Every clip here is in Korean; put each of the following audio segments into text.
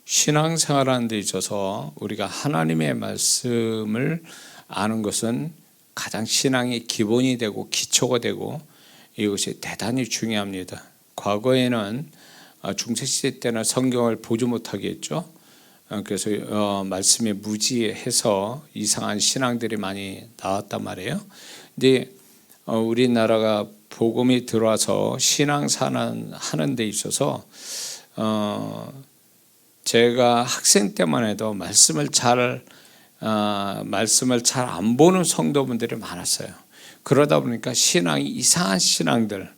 신앙생활하는 데 있어서 우리가 하나님의 말씀을 아는 것은 가장 신앙의 기본이 되고 기초가 되고 이것이 대단히 중요합니다. 과거에는 중세시대 때는 성경을 보지 못하게 했죠. 그래서 말씀에 무지해서 이상한 신앙들이 많이 나왔단 말이에요. 근데 우리나라가 복음이 들어와서 신앙생활 하는 데 있어서 제가 학생 때만 해도 말씀을 잘 안 보는 성도분들이 많았어요. 그러다 보니까 신앙이 이상한 신앙들,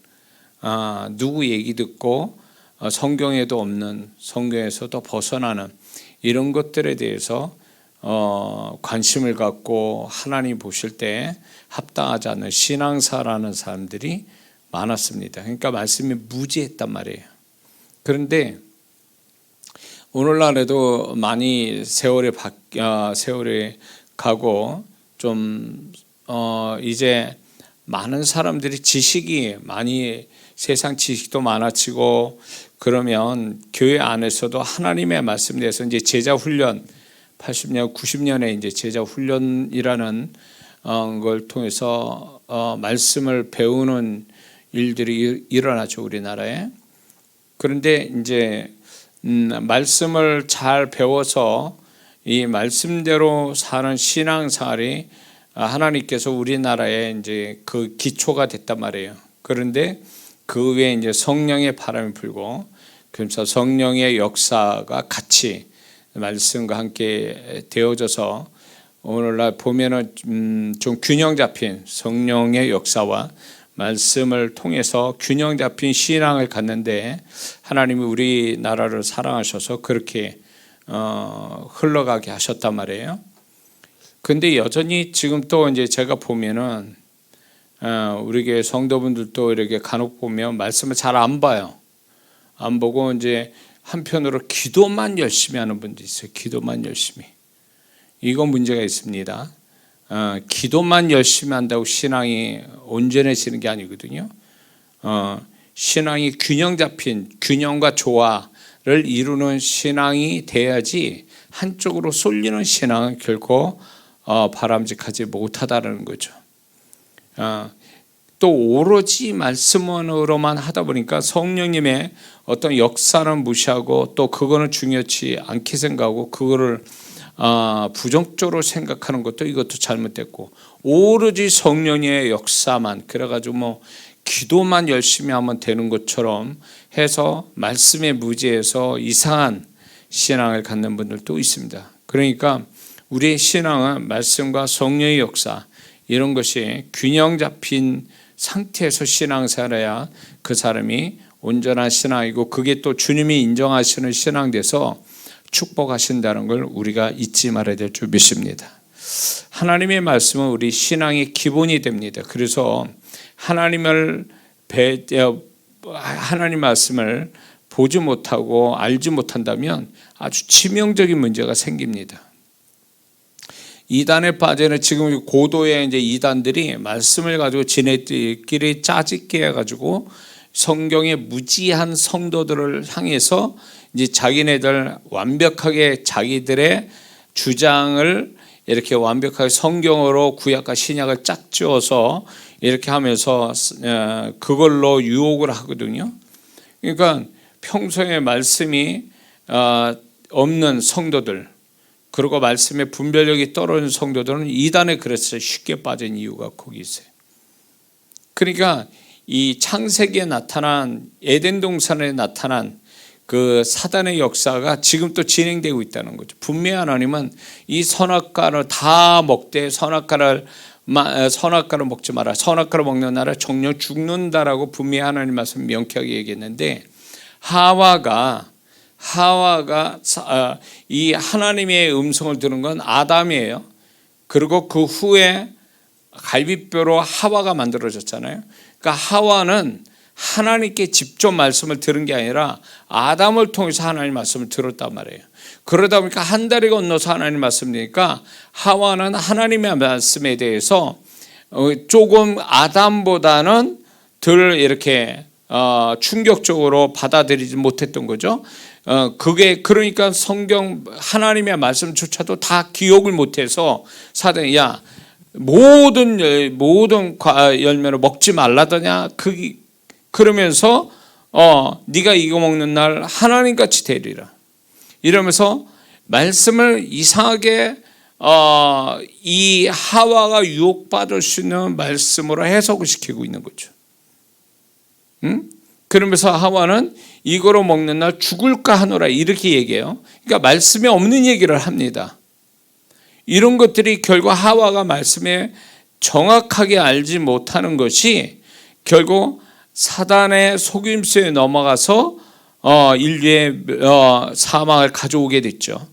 누구 얘기 듣고 성경에도 없는, 성경에서도 벗어나는 이런 것들에 대해서 관심을 갖고 하나님 보실 때 합당하지 않는 신앙사라는 사람들이 많았습니다. 그러니까 말씀이 무지했단 말이에요. 그런데 오늘날에도 많이 세월이 가고 좀 이제 많은 사람들이 지식이 많이 세상 지식도 많아지고 그러면 교회 안에서도 하나님의 말씀에 대해서 이제 제자 훈련 80년, 90년에 이제 제자 훈련이라는 걸 통해서 말씀을 배우는 일들이 일어나죠, 우리나라에. 그런데 이제 말씀을 잘 배워서 이 말씀대로 사는 신앙생활이 하나님께서 우리나라에 이제 그 기초가 됐단 말이에요. 그런데 그 위에 이제 성령의 바람이 불고, 그래서 성령의 역사가 같이 말씀과 함께 되어져서 오늘날 보면은 좀 균형 잡힌 성령의 역사와 말씀을 통해서 균형 잡힌 신앙을 갖는데 하나님이 우리나라를 사랑하셔서 그렇게 흘러가게 하셨단 말이에요. 근데 여전히 지금 또 이제 제가 보면은 우리 교회 성도분들도 이렇게 간혹 보면 말씀을 잘 안 봐요. 안 보고 이제 한편으로 기도만 열심히 하는 분도 있어요. 기도만 열심히. 이건 문제가 있습니다. 기도만 열심히 한다고 신앙이 온전해지는 게 아니거든요. 신앙이 균형 잡힌 균형과 조화를 이루는 신앙이 돼야지 한쪽으로 쏠리는 신앙은 결코 바람직하지 못하다는 거죠. 또 오로지 말씀으로만 하다 보니까 성령님의 어떤 역사는 무시하고 또 그거는 중요치 않게 생각하고 그거를 부정적으로 생각하는 것도 이것도 잘못됐고, 오로지 성령의 역사만 그래가지고 뭐 기도만 열심히 하면 되는 것처럼 해서 말씀에 무지해서 이상한 신앙을 갖는 분들도 있습니다. 그러니까 우리의 신앙은 말씀과 성령의 역사 이런 것이 균형 잡힌 상태에서 신앙생활해야 그 사람이 온전한 신앙이고 그게 또 주님이 인정하시는 신앙 돼서 축복하신다는 걸 우리가 잊지 말아야 될 줄 믿습니다. 하나님의 말씀은 우리 신앙의 기본이 됩니다. 그래서 하나님 말씀을 보지 못하고 알지 못한다면 아주 치명적인 문제가 생깁니다. 이단에 빠지는 지금 고도의 이제 이단들이 말씀을 가지고 지네끼리 짜집게 해가지고 성경의 무지한 성도들을 향해서 이제 자기네들 완벽하게 자기들의 주장을 이렇게 완벽하게 성경으로 구약과 신약을 짝지어서 이렇게 하면서 그걸로 유혹을 하거든요. 그러니까 평소에 말씀이 없는 성도들, 그리고 말씀의 분별력이 떨어진 성도들은 이단에 그래서 쉽게 빠진 이유가 거기 있어요. 그러니까 이 창세기에 나타난 에덴 동산에 나타난 그 사단의 역사가 지금 또 진행되고 있다는 거죠. 분명히 하나님은 이 선악과를 다 먹되 선악과를 먹지 마라. 선악과를 먹는 나라 정령 죽는다라고 분명히 하나님 말씀 명쾌하게 얘기했는데 하와가 이 하나님의 음성을 들은 건 아담이에요. 그리고 그 후에 갈비뼈로 하와가 만들어졌잖아요. 그러니까 하와는 하나님께 직접 말씀을 들은 게 아니라 아담을 통해서 하나님 말씀을 들었단 말이에요. 그러다 보니까 한 달이 건너서 하나님 말씀 드리니까 하와는 하나님의 말씀에 대해서 조금 아담보다는 덜 이렇게 충격적으로 받아들이지 못했던 거죠. 그게 그러니까 성경 하나님의 말씀조차도 다 기억을 못해서 사단이 야 모든 열매를 먹지 말라더냐 그러면서 네가 이거 먹는 날 하나님같이 되리라 이러면서 말씀을 이상하게 이 하와가 유혹받을 수 있는 말씀으로 해석을 시키고 있는 거죠. 그러면서 하와는 이거로 먹는 날 죽을까 하노라 이렇게 얘기해요. 그러니까 말씀에 없는 얘기를 합니다. 이런 것들이 결국 하와가 말씀에 정확하게 알지 못하는 것이 결국 사단의 속임수에 넘어가서 인류의 사망을 가져오게 됐죠.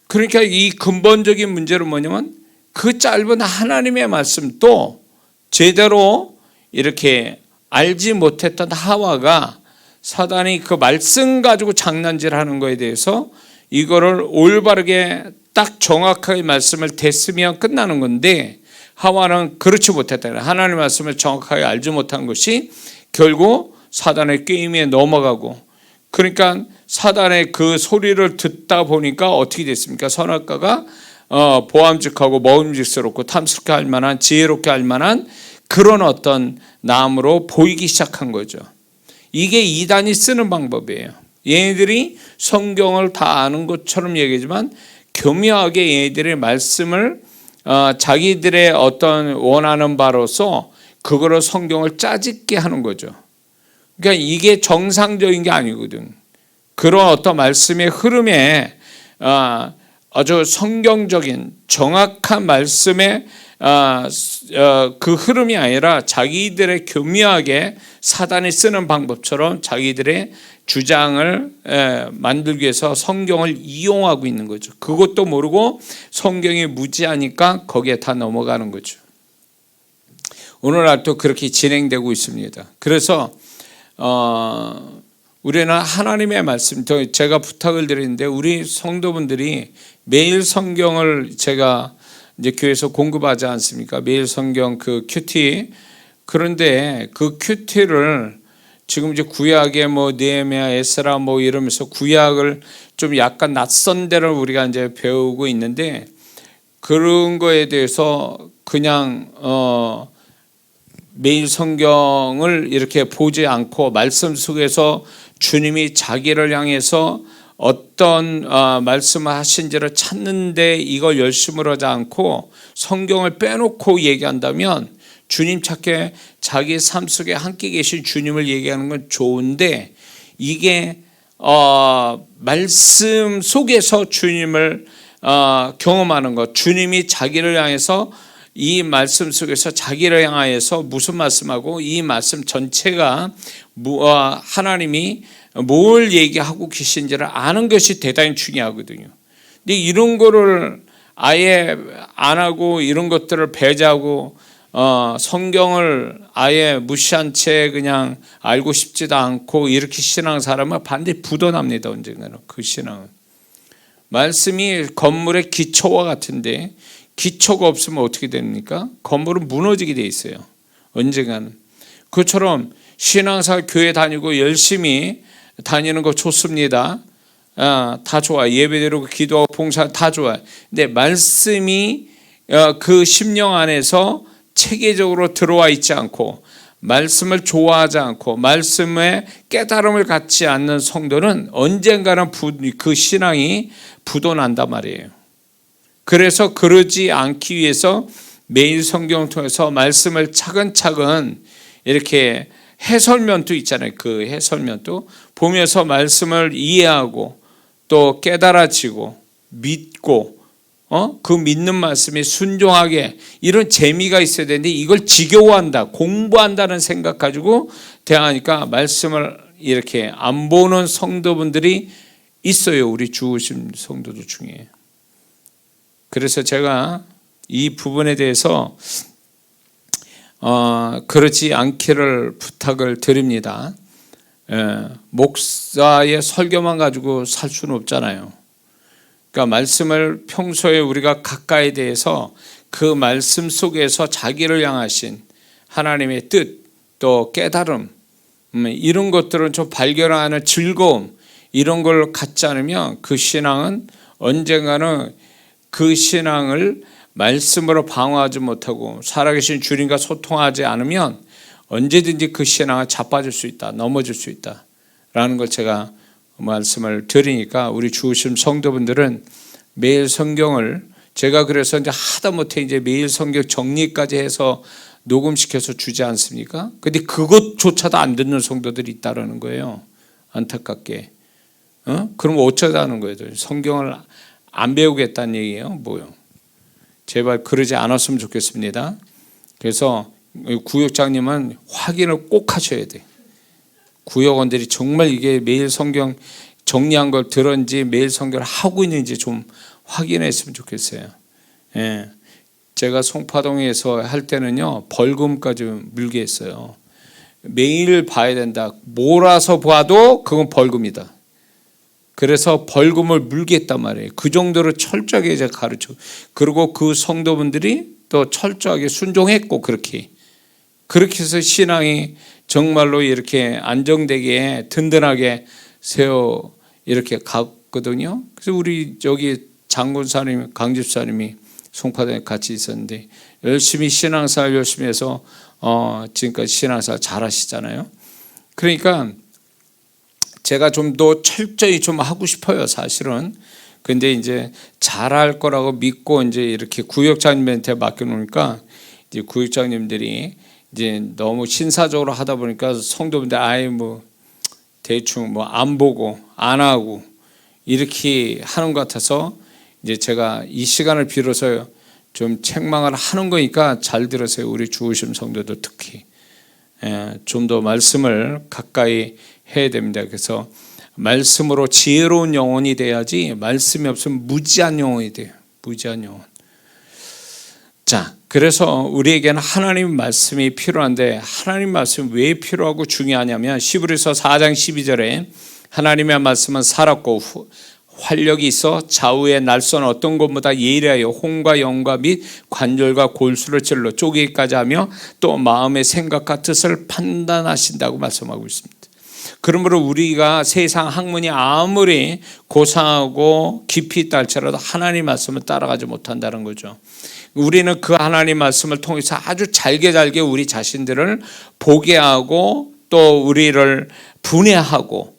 그러니까 이 근본적인 문제는 뭐냐면 그 짧은 하나님의 말씀도 제대로 이렇게 알지 못했던 하와가 사단이 그 말씀 가지고 장난질하는 거에 대해서 이거를 올바르게 딱 정확하게 말씀을 댔으면 끝나는 건데 하와는 그렇지 못했다. 하나님의 말씀을 정확하게 알지 못한 것이 결국 사단의 게임에 넘어가고 그러니까 사단의 그 소리를 듣다 보니까 어떻게 됐습니까? 선악과가 보암직하고 먹음직스럽고 탐스럽게 할 만한 지혜롭게 할 만한 그런 어떤 나무로 보이기 시작한 거죠. 이게 이단이 쓰는 방법이에요. 얘네들이 성경을 다 아는 것처럼 얘기하지만 교묘하게 얘네들의 말씀을 자기들의 어떤 원하는 바로서 그거로 성경을 짜집게 하는 거죠. 그러니까 이게 정상적인 게 아니거든. 그런 어떤 말씀의 흐름에 아주 성경적인 정확한 말씀의 그 흐름이 아니라 자기들의 교묘하게 사단이 쓰는 방법처럼 자기들의 주장을 만들기 위해서 성경을 이용하고 있는 거죠. 그것도 모르고 성경이 무지하니까 거기에 다 넘어가는 거죠. 오늘날 또 그렇게 진행되고 있습니다. 그래서 우리는 하나님의 말씀, 제가 부탁을 드리는데 우리 성도분들이 매일 성경을 제가 이제 교회에서 공급하지 않습니까? 매일 성경 그 큐티. 그런데 그 큐티를 지금 이제 구약에 뭐 느헤미야, 에스라 뭐 이러면서 구약을 좀 약간 낯선 데를 우리가 이제 배우고 있는데 그런 거에 대해서 그냥 매일 성경을 이렇게 보지 않고 말씀 속에서 주님이 자기를 향해서 어떤 말씀을 하신지를 찾는데 이걸 열심으로 하지 않고 성경을 빼놓고 얘기한다면 주님 찾게 자기 삶 속에 함께 계신 주님을 얘기하는 건 좋은데 이게 말씀 속에서 주님을 경험하는 것, 주님이 자기를 향해서 이 말씀 속에서 자기를 향하여서 무슨 말씀하고 이 말씀 전체가 하나님이 뭘 얘기하고 계신지를 아는 것이 대단히 중요하거든요. 근데 이런 거를 아예 안 하고 이런 것들을 배제하고 성경을 아예 무시한 채 그냥 알고 싶지도 않고 이렇게 신앙 사람은 반드시 부도납니다. 언젠가는 그 신앙은. 말씀이 건물의 기초와 같은데 기초가 없으면 어떻게 됩니까? 건물은 무너지게 돼 있어요. 언젠가는. 그처럼 신앙생활 교회 다니고 열심히 다니는 거 좋습니다. 다 좋아. 예배드리고 기도하고 봉사 다 좋아요. 근데 말씀이 그 심령 안에서 체계적으로 들어와 있지 않고 말씀을 좋아하지 않고 말씀에 깨달음을 갖지 않는 성도는 언젠가는 그 신앙이 부도난단 말이에요. 그래서 그러지 않기 위해서 매일 성경을 통해서 말씀을 차근차근 이렇게 해설면도 있잖아요. 그 해설면도 보면서 말씀을 이해하고 또 깨달아지고 믿고 그 믿는 말씀에 순종하게 이런 재미가 있어야 되는데 이걸 지겨워한다, 공부한다는 생각 가지고 대하니까 말씀을 이렇게 안 보는 성도분들이 있어요. 우리 주우신 성도들 중에. 그래서 제가 이 부분에 대해서 그렇지 않기를 부탁을 드립니다. 목사의 설교만 가지고 살 수는 없잖아요. 그러니까 말씀을 평소에 우리가 가까이 대해서 그 말씀 속에서 자기를 향하신 하나님의 뜻, 또 깨달음, 이런 것들은 좀 발견하는 즐거움, 이런 걸 갖지 않으면 그 신앙은 언젠가는 그 신앙을 말씀으로 방어하지 못하고 살아계신 주님과 소통하지 않으면 언제든지 그 신앙은 자빠질 수 있다, 넘어질 수 있다라는 걸 제가 말씀을 드리니까 우리 주우심 성도분들은 매일 성경을 제가 그래서 이제 하다못해 이제 매일 성경 정리까지 해서 녹음시켜서 주지 않습니까? 근데 그것조차도 안 듣는 성도들이 있다라는 거예요. 안타깝게. 그럼 어쩌자는 거예요? 성경을 안 배우겠다는 얘기예요? 뭐요? 제발 그러지 않았으면 좋겠습니다. 그래서 구역장님은 확인을 꼭 하셔야 돼. 구역원들이 정말 이게 매일 성경 정리한 걸 들었는지 매일 성경을 하고 있는지 좀 확인했으면 좋겠어요. 예. 제가 송파동에서 할 때는요, 벌금까지 물게 했어요. 매일 봐야 된다. 몰아서 봐도 그건 벌금이다. 그래서 벌금을 물게 했단 말이에요. 그 정도로 철저하게 제가 가르쳐. 그리고 그 성도분들이 또 철저하게 순종했고, 그렇게 해서 신앙이 정말로 이렇게 안정되게 든든하게 세워 이렇게 갔거든요. 그래서 우리 여기 장군사님, 강집사님이 송파동에 같이 있었는데 열심히 신앙생활 열심히 해서 지금까지 신앙생활 잘 하시잖아요. 그러니까 제가 좀 더 철저히 좀 하고 싶어요, 사실은. 근데 이제 잘할 거라고 믿고 이제 이렇게 구역장님한테 맡겨놓으니까 이제 구역장님들이 이제 너무 신사적으로 하다 보니까 성도분들 아예 뭐 대충 뭐 안 보고 안 하고 이렇게 하는 것 같아서 이제 제가 이 시간을 빌어서 좀 책망을 하는 거니까 잘 들으세요. 우리 주우심 성도들 특히 좀 더 말씀을 가까이 해야 됩니다. 그래서 말씀으로 지혜로운 영혼이 돼야지 말씀이 없으면 무지한 영혼이 돼요. 무지한 영혼. 자, 그래서 우리에게는 하나님 말씀이 필요한데 하나님 말씀이 왜 필요하고 중요하냐면 히브리서 4장 12절에 하나님의 말씀은 살았고 활력이 있어 좌우의 날선 어떤 것보다 예리하여 혼과 영과 및 관절과 골수를 찔러 쪼개기까지 하며 또 마음의 생각과 뜻을 판단하신다고 말씀하고 있습니다. 그러므로 우리가 세상 학문이 아무리 고상하고 깊이 있다 할지라도 하나님 말씀을 따라가지 못한다는 거죠. 우리는 그 하나님 말씀을 통해서 아주 잘게 우리 자신들을 보게 하고 또 우리를 분해하고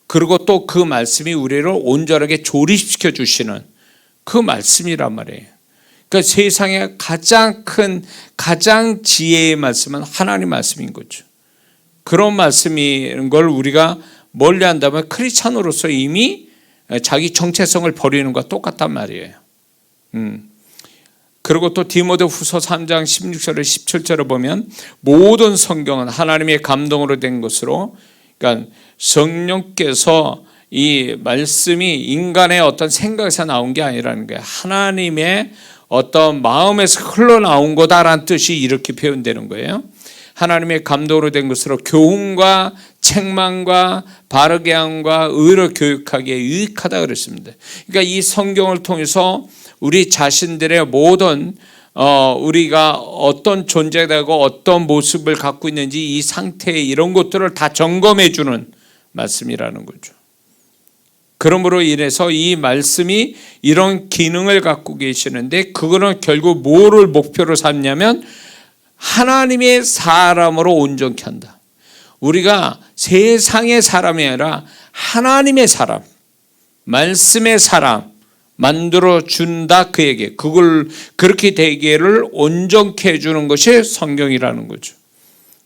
그리고 또 그 말씀이 우리를 온전하게 조립시켜 주시는 그 말씀이란 말이에요. 그러니까 세상에 가장 지혜의 말씀은 하나님 말씀인 거죠. 그런 말씀인 걸 우리가 멀리 한다면 크리스찬으로서 이미 자기 정체성을 버리는 것과 똑같단 말이에요. 그리고 또 디모데후서 3장 16절에 17절을 보면 모든 성경은 하나님의 감동으로 된 것으로, 그러니까 성령께서 이 말씀이 인간의 어떤 생각에서 나온 게 아니라는 거예요. 하나님의 어떤 마음에서 흘러나온 거다라는 뜻이 이렇게 표현되는 거예요. 하나님의 감동으로 된 것으로 교훈과 책망과 바르게 함과 의로 교육하기에 유익하다 그랬습니다. 그러니까 이 성경을 통해서 우리 자신들의 모든 우리가 어떤 존재가 되고 어떤 모습을 갖고 있는지 이 상태의 이런 것들을 다 점검해 주는 말씀이라는 거죠. 그러므로 인해서 이 말씀이 이런 기능을 갖고 계시는데 그거는 결국 뭐를 목표로 삼냐면 하나님의 사람으로 온전케 한다. 우리가 세상의 사람이 아니라 하나님의 사람, 말씀의 사람 만들어 준다 그에게. 그걸 그렇게 되기를 온전케 해주는 것이 성경이라는 거죠.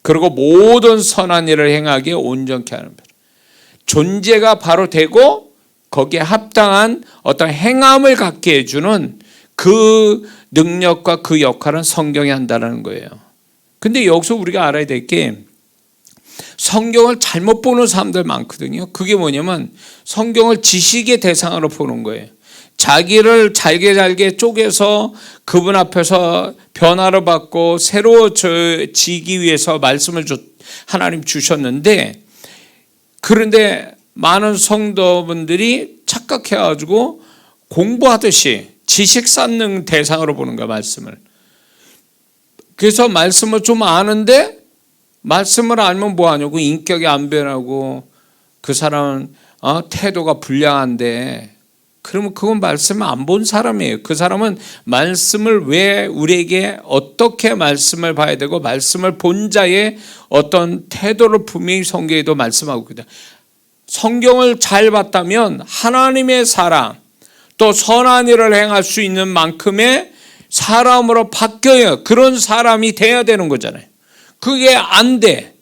그리고 모든 선한 일을 행하기에 온전케 하는 것. 존재가 바로 되고 거기에 합당한 어떤 행함을 갖게 해주는 그 능력과 그 역할은 성경이 한다는 거예요. 근데 여기서 우리가 알아야 될 게 성경을 잘못 보는 사람들 많거든요. 그게 뭐냐면 성경을 지식의 대상으로 보는 거예요. 자기를 잘게 쪼개서 그분 앞에서 변화를 받고 새로워지기 위해서 말씀을 하나님 주셨는데, 그런데 많은 성도분들이 착각해가지고 공부하듯이 지식 쌓는 대상으로 보는 거야, 말씀을. 그래서 말씀을 좀 아는데 말씀을 알면 뭐하냐고 인격이 안 변하고 그 사람은 태도가 불량한데, 그러면 그건 말씀을 안 본 사람이에요. 그 사람은 말씀을 왜 우리에게 어떻게 말씀을 봐야 되고 말씀을 본 자의 어떤 태도를 분명히 성경에도 말씀하고 있거든요. 성경을 잘 봤다면 하나님의 사람, 또 선한 일을 행할 수 있는 만큼의 사람으로 바뀌어요. 그런 사람이 돼야 되는 거잖아요. 그게 안 돼.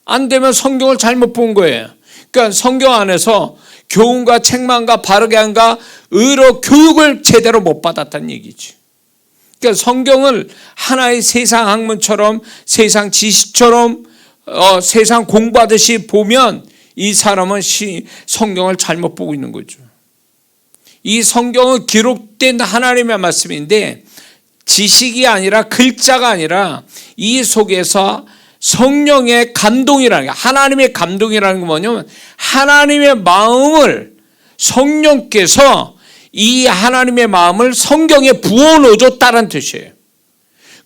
안 되면 성경을 잘못 본 거예요. 그러니까 성경 안에서 교훈과 책망과 바르게 한가 의로 교육을 제대로 못 받았다는 얘기지. 그러니까 성경을 하나의 세상 학문처럼, 세상 지식처럼, 세상 공부하듯이 보면 이 사람은 성경을 잘못 보고 있는 거죠. 이 성경은 기록된 하나님의 말씀인데 지식이 아니라 글자가 아니라 이 속에서 성령의 감동이라는 게, 하나님의 감동이라는 건 뭐냐면 하나님의 마음을 성령께서 이 하나님의 마음을 성경에 부어 넣어줬다는 뜻이에요.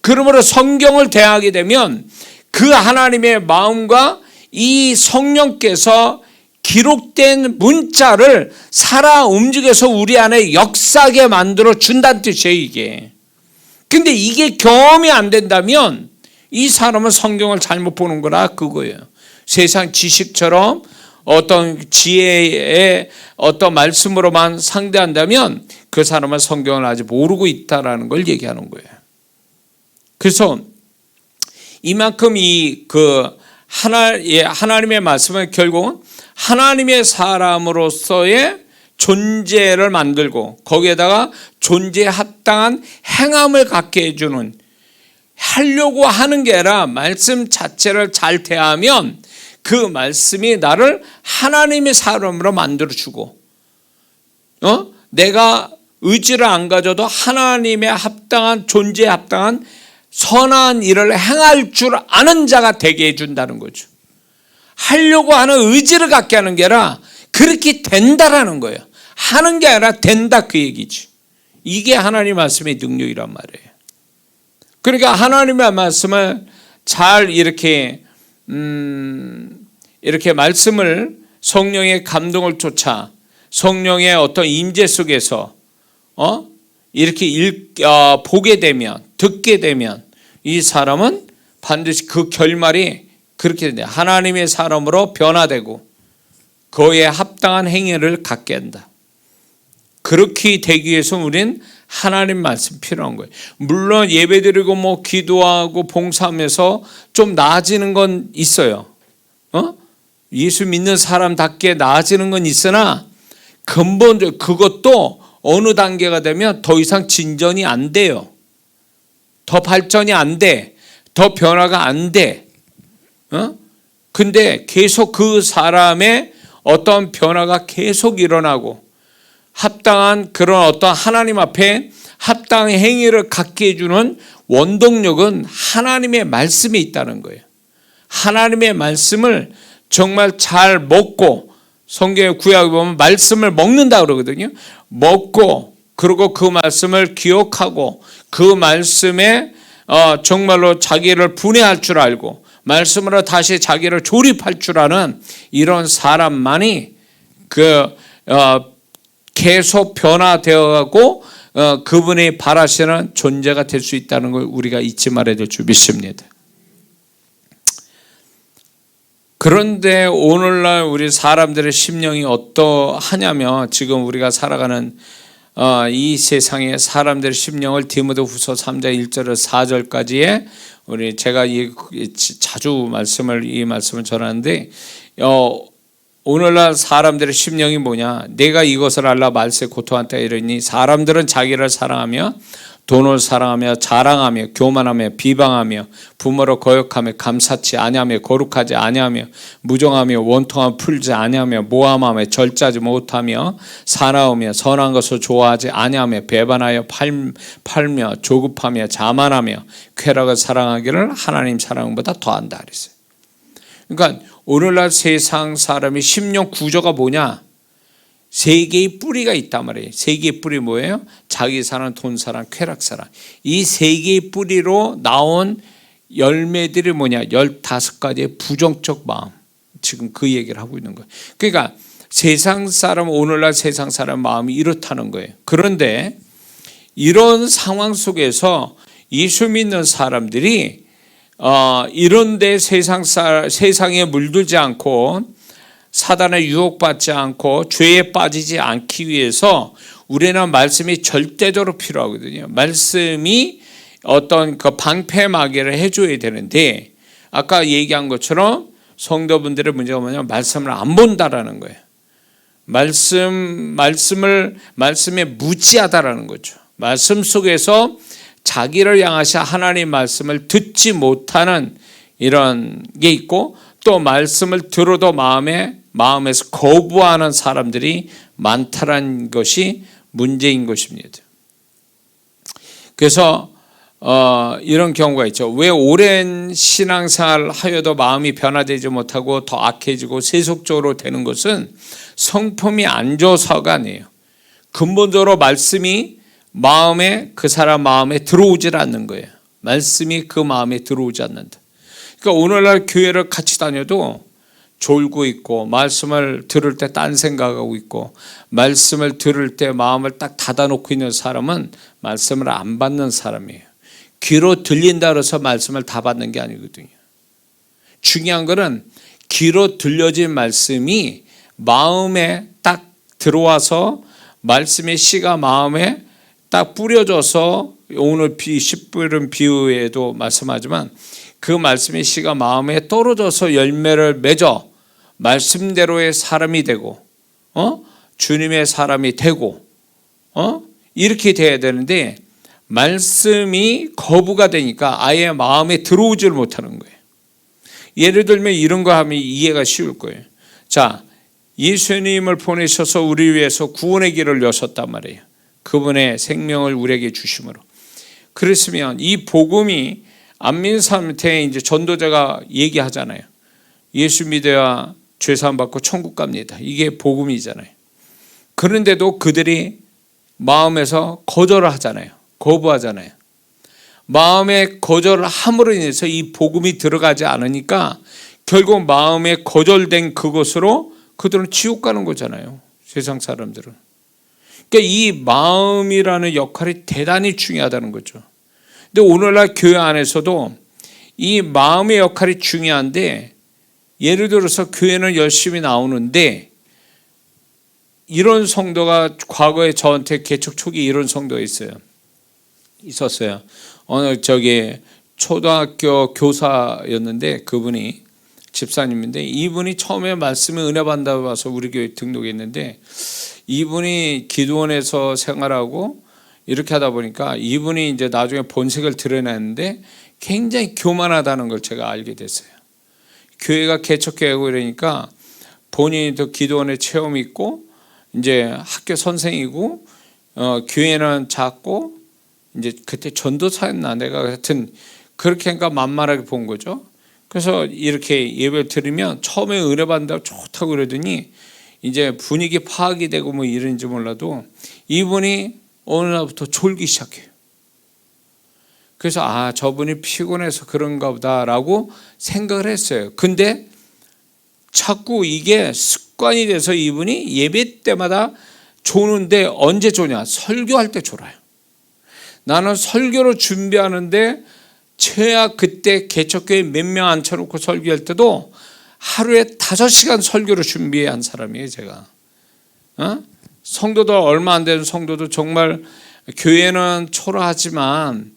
그러므로 성경을 대하게 되면 그 하나님의 마음과 이 성령께서 기록된 문자를 살아 움직여서 우리 안에 역사하게 만들어 준다는 뜻이에요, 이게. 근데 이게 경험이 안 된다면 이 사람은 성경을 잘못 보는 거라 그거예요. 세상 지식처럼 어떤 지혜의 어떤 말씀으로만 상대한다면 그 사람은 성경을 아직 모르고 있다라는 걸 얘기하는 거예요. 그래서 이만큼 하나님의 말씀은 결국은 하나님의 사람으로서의 존재를 만들고 거기에다가 존재에 합당한 행함을 갖게 해주는, 하려고 하는 게 아니라 말씀 자체를 잘 대하면 그 말씀이 나를 하나님의 사람으로 만들어주고, 내가 의지를 안 가져도 하나님의 합당한, 존재에 합당한 선한 일을 행할 줄 아는 자가 되게 해준다는 거죠. 하려고 하는 의지를 갖게 하는 게 아니라 그렇게 된다라는 거예요. 하는 게 아니라 된다, 그 얘기지. 이게 하나님 말씀의 능력이란 말이에요. 그러니까 하나님의 말씀을 잘 이렇게 말씀을 성령의 감동을 쫓아 성령의 어떤 임재 속에서 이렇게 보게 되면, 듣게 되면 이 사람은 반드시 그 결말이 그렇게 된다. 하나님의 사람으로 변화되고 그에 합당한 행위를 갖게 한다. 그렇게 되기 위해서 우리는 하나님 말씀 필요한 거예요. 물론 예배드리고 기도하고 봉사하면서 좀 나아지는 건 있어요. 예수 믿는 사람답게 나아지는 건 있으나 근본적으로 그것도 어느 단계가 되면 더 이상 진전이 안 돼요. 더 발전이 안 돼. 더 변화가 안 돼. 근데 계속 그 사람의 어떤 변화가 계속 일어나고 합당한 그런 어떤 하나님 앞에 합당한 행위를 갖게 해주는 원동력은 하나님의 말씀에 있다는 거예요. 하나님의 말씀을 정말 잘 먹고, 성경의 구약에 보면 말씀을 먹는다 그러거든요. 먹고, 그리고 그 말씀을 기억하고 그 말씀에 정말로 자기를 분해할 줄 알고 말씀으로 다시 자기를 조립할 줄 아는 이런 사람만이 계속 변화되어가고 그분이 바라시는 존재가 될 수 있다는 걸 우리가 잊지 말아야 될 줄 믿습니다. 그런데 오늘날 우리 사람들의 심령이 어떠하냐면, 지금 우리가 살아가는 이 세상의 사람들의 심령을 디모데후서 3장 1절에서 4절까지에 제가 자주 이 말씀을 전하는데, 오늘날 사람들의 심령이 뭐냐? 내가 이것을 알라 말세 고통한다 이러니 사람들은 자기를 사랑하며 돈을 사랑하며 자랑하며 교만하며 비방하며 부모를 거역하며 감사치 아니하며 거룩하지 아니하며 무정하며 원통함 풀지 아니하며 모함하며 절제하지 못하며 사나우며 선한 것을 좋아하지 아니하며 배반하여 팔며 조급하며 자만하며 쾌락을 사랑하기를 하나님 사랑보다 더한다 그랬어요. 그러니까 오늘날 세상 사람의 심령 구조가 뭐냐? 세 개의 뿌리가 있단 말이에요. 세 개의 뿌리 뭐예요? 자기 사랑, 돈 사랑, 쾌락 사랑. 이 세 개의 뿌리로 나온 열매들이 뭐냐? 15가지의 부정적 마음. 지금 그 얘기를 하고 있는 거예요. 그러니까 세상 사람, 오늘날 세상 사람 마음이 이렇다는 거예요. 그런데 이런 상황 속에서 예수 믿는 사람들이 이런데 세상에 물들지 않고 사단에 유혹받지 않고 죄에 빠지지 않기 위해서 우리는 말씀이 절대적으로 필요하거든요. 말씀이 어떤 그 방패막이를 해줘야 되는데, 아까 얘기한 것처럼 성도분들의 문제가 뭐냐면 말씀을 안 본다라는 거예요. 말씀에 무지하다라는 거죠. 말씀 속에서 자기를 향하신 하나님 말씀을 듣지 못하는 이런 게 있고, 또 말씀을 들어도 마음에서 거부하는 사람들이 많다는 것이 문제인 것입니다. 그래서 이런 경우가 있죠. 왜 오랜 신앙생활을 하여도 마음이 변화되지 못하고 더 악해지고 세속적으로 되는 것은 성품이 안 좋아서가 아니에요. 근본적으로 말씀이 그 사람 마음에 들어오질 않는 거예요. 말씀이 그 마음에 들어오지 않는다. 그러니까 오늘날 교회를 같이 다녀도 졸고 있고, 말씀을 들을 때 딴 생각하고 있고, 말씀을 들을 때 마음을 딱 닫아놓고 있는 사람은 말씀을 안 받는 사람이에요. 귀로 들린다 그래서 말씀을 다 받는 게 아니거든요. 중요한 거는 귀로 들려진 말씀이 마음에 딱 들어와서 말씀의 씨가 마음에 딱 뿌려져서, 오늘 씨뿌린 비유에도 말씀하지만 그 말씀의 씨가 마음에 떨어져서 열매를 맺어 말씀대로의 사람이 되고 주님의 사람이 되고 이렇게 돼야 되는데, 말씀이 거부가 되니까 아예 마음에 들어오질 못하는 거예요. 예를 들면 이런 거 하면 이해가 쉬울 거예요. 자, 예수님을 보내셔서 우리 위해서 구원의 길을 여셨단 말이에요. 그분의 생명을 우리에게 주심으로. 그랬으면 이 복음이 안 믿는 사람한테 이제 전도자가 얘기하잖아요. 예수 믿어야 죄사함 받고 천국 갑니다. 이게 복음이잖아요. 그런데도 그들이 마음에서 거절을 하잖아요. 거부하잖아요. 마음에 거절을 함으로 인해서 이 복음이 들어가지 않으니까 결국 마음에 거절된 그것으로 그들은 지옥 가는 거잖아요. 세상 사람들은. 그러니까 이 마음이라는 역할이 대단히 중요하다는 거죠. 근데 오늘날 교회 안에서도 이 마음의 역할이 중요한데, 예를 들어서 교회는 열심히 나오는데, 이런 성도가 과거에 저한테 개척 초기 이런 성도가 있었어요. 어느 초등학교 교사였는데, 그분이 집사님인데, 이분이 처음에 말씀에 은혜 받는다고 와서 우리 교회 등록했는데, 이분이 기도원에서 생활하고 이렇게 하다 보니까 이분이 이제 나중에 본색을 드러냈는데 굉장히 교만하다는 걸 제가 알게 됐어요. 교회가 개척되고 이러니까 본인도 기도원에 체험이 있고, 이제 학교 선생이고, 교회는 작고, 이제 그때 전도사였나 내가, 하여튼 그렇게 하니까 만만하게 본 거죠. 그래서 이렇게 예배를 드리면 처음에 은혜 받는다고 좋다고 그러더니 이제 분위기 파악이 되고 뭐 이런지 몰라도 이분이 어느 날부터 졸기 시작해요. 그래서 저분이 피곤해서 그런가 보다라고 생각을 했어요. 근데 자꾸 이게 습관이 돼서 이분이 예배 때마다 조는데, 언제 조냐? 설교할 때 졸아요. 나는 설교를 준비하는데 최악 그때 개척교회 몇 명 앉혀놓고 설교할 때도 하루에 5시간 설교를 준비한 사람이에요, 제가. 성도들 얼마 안 되는 성도도 정말 교회는 초라하지만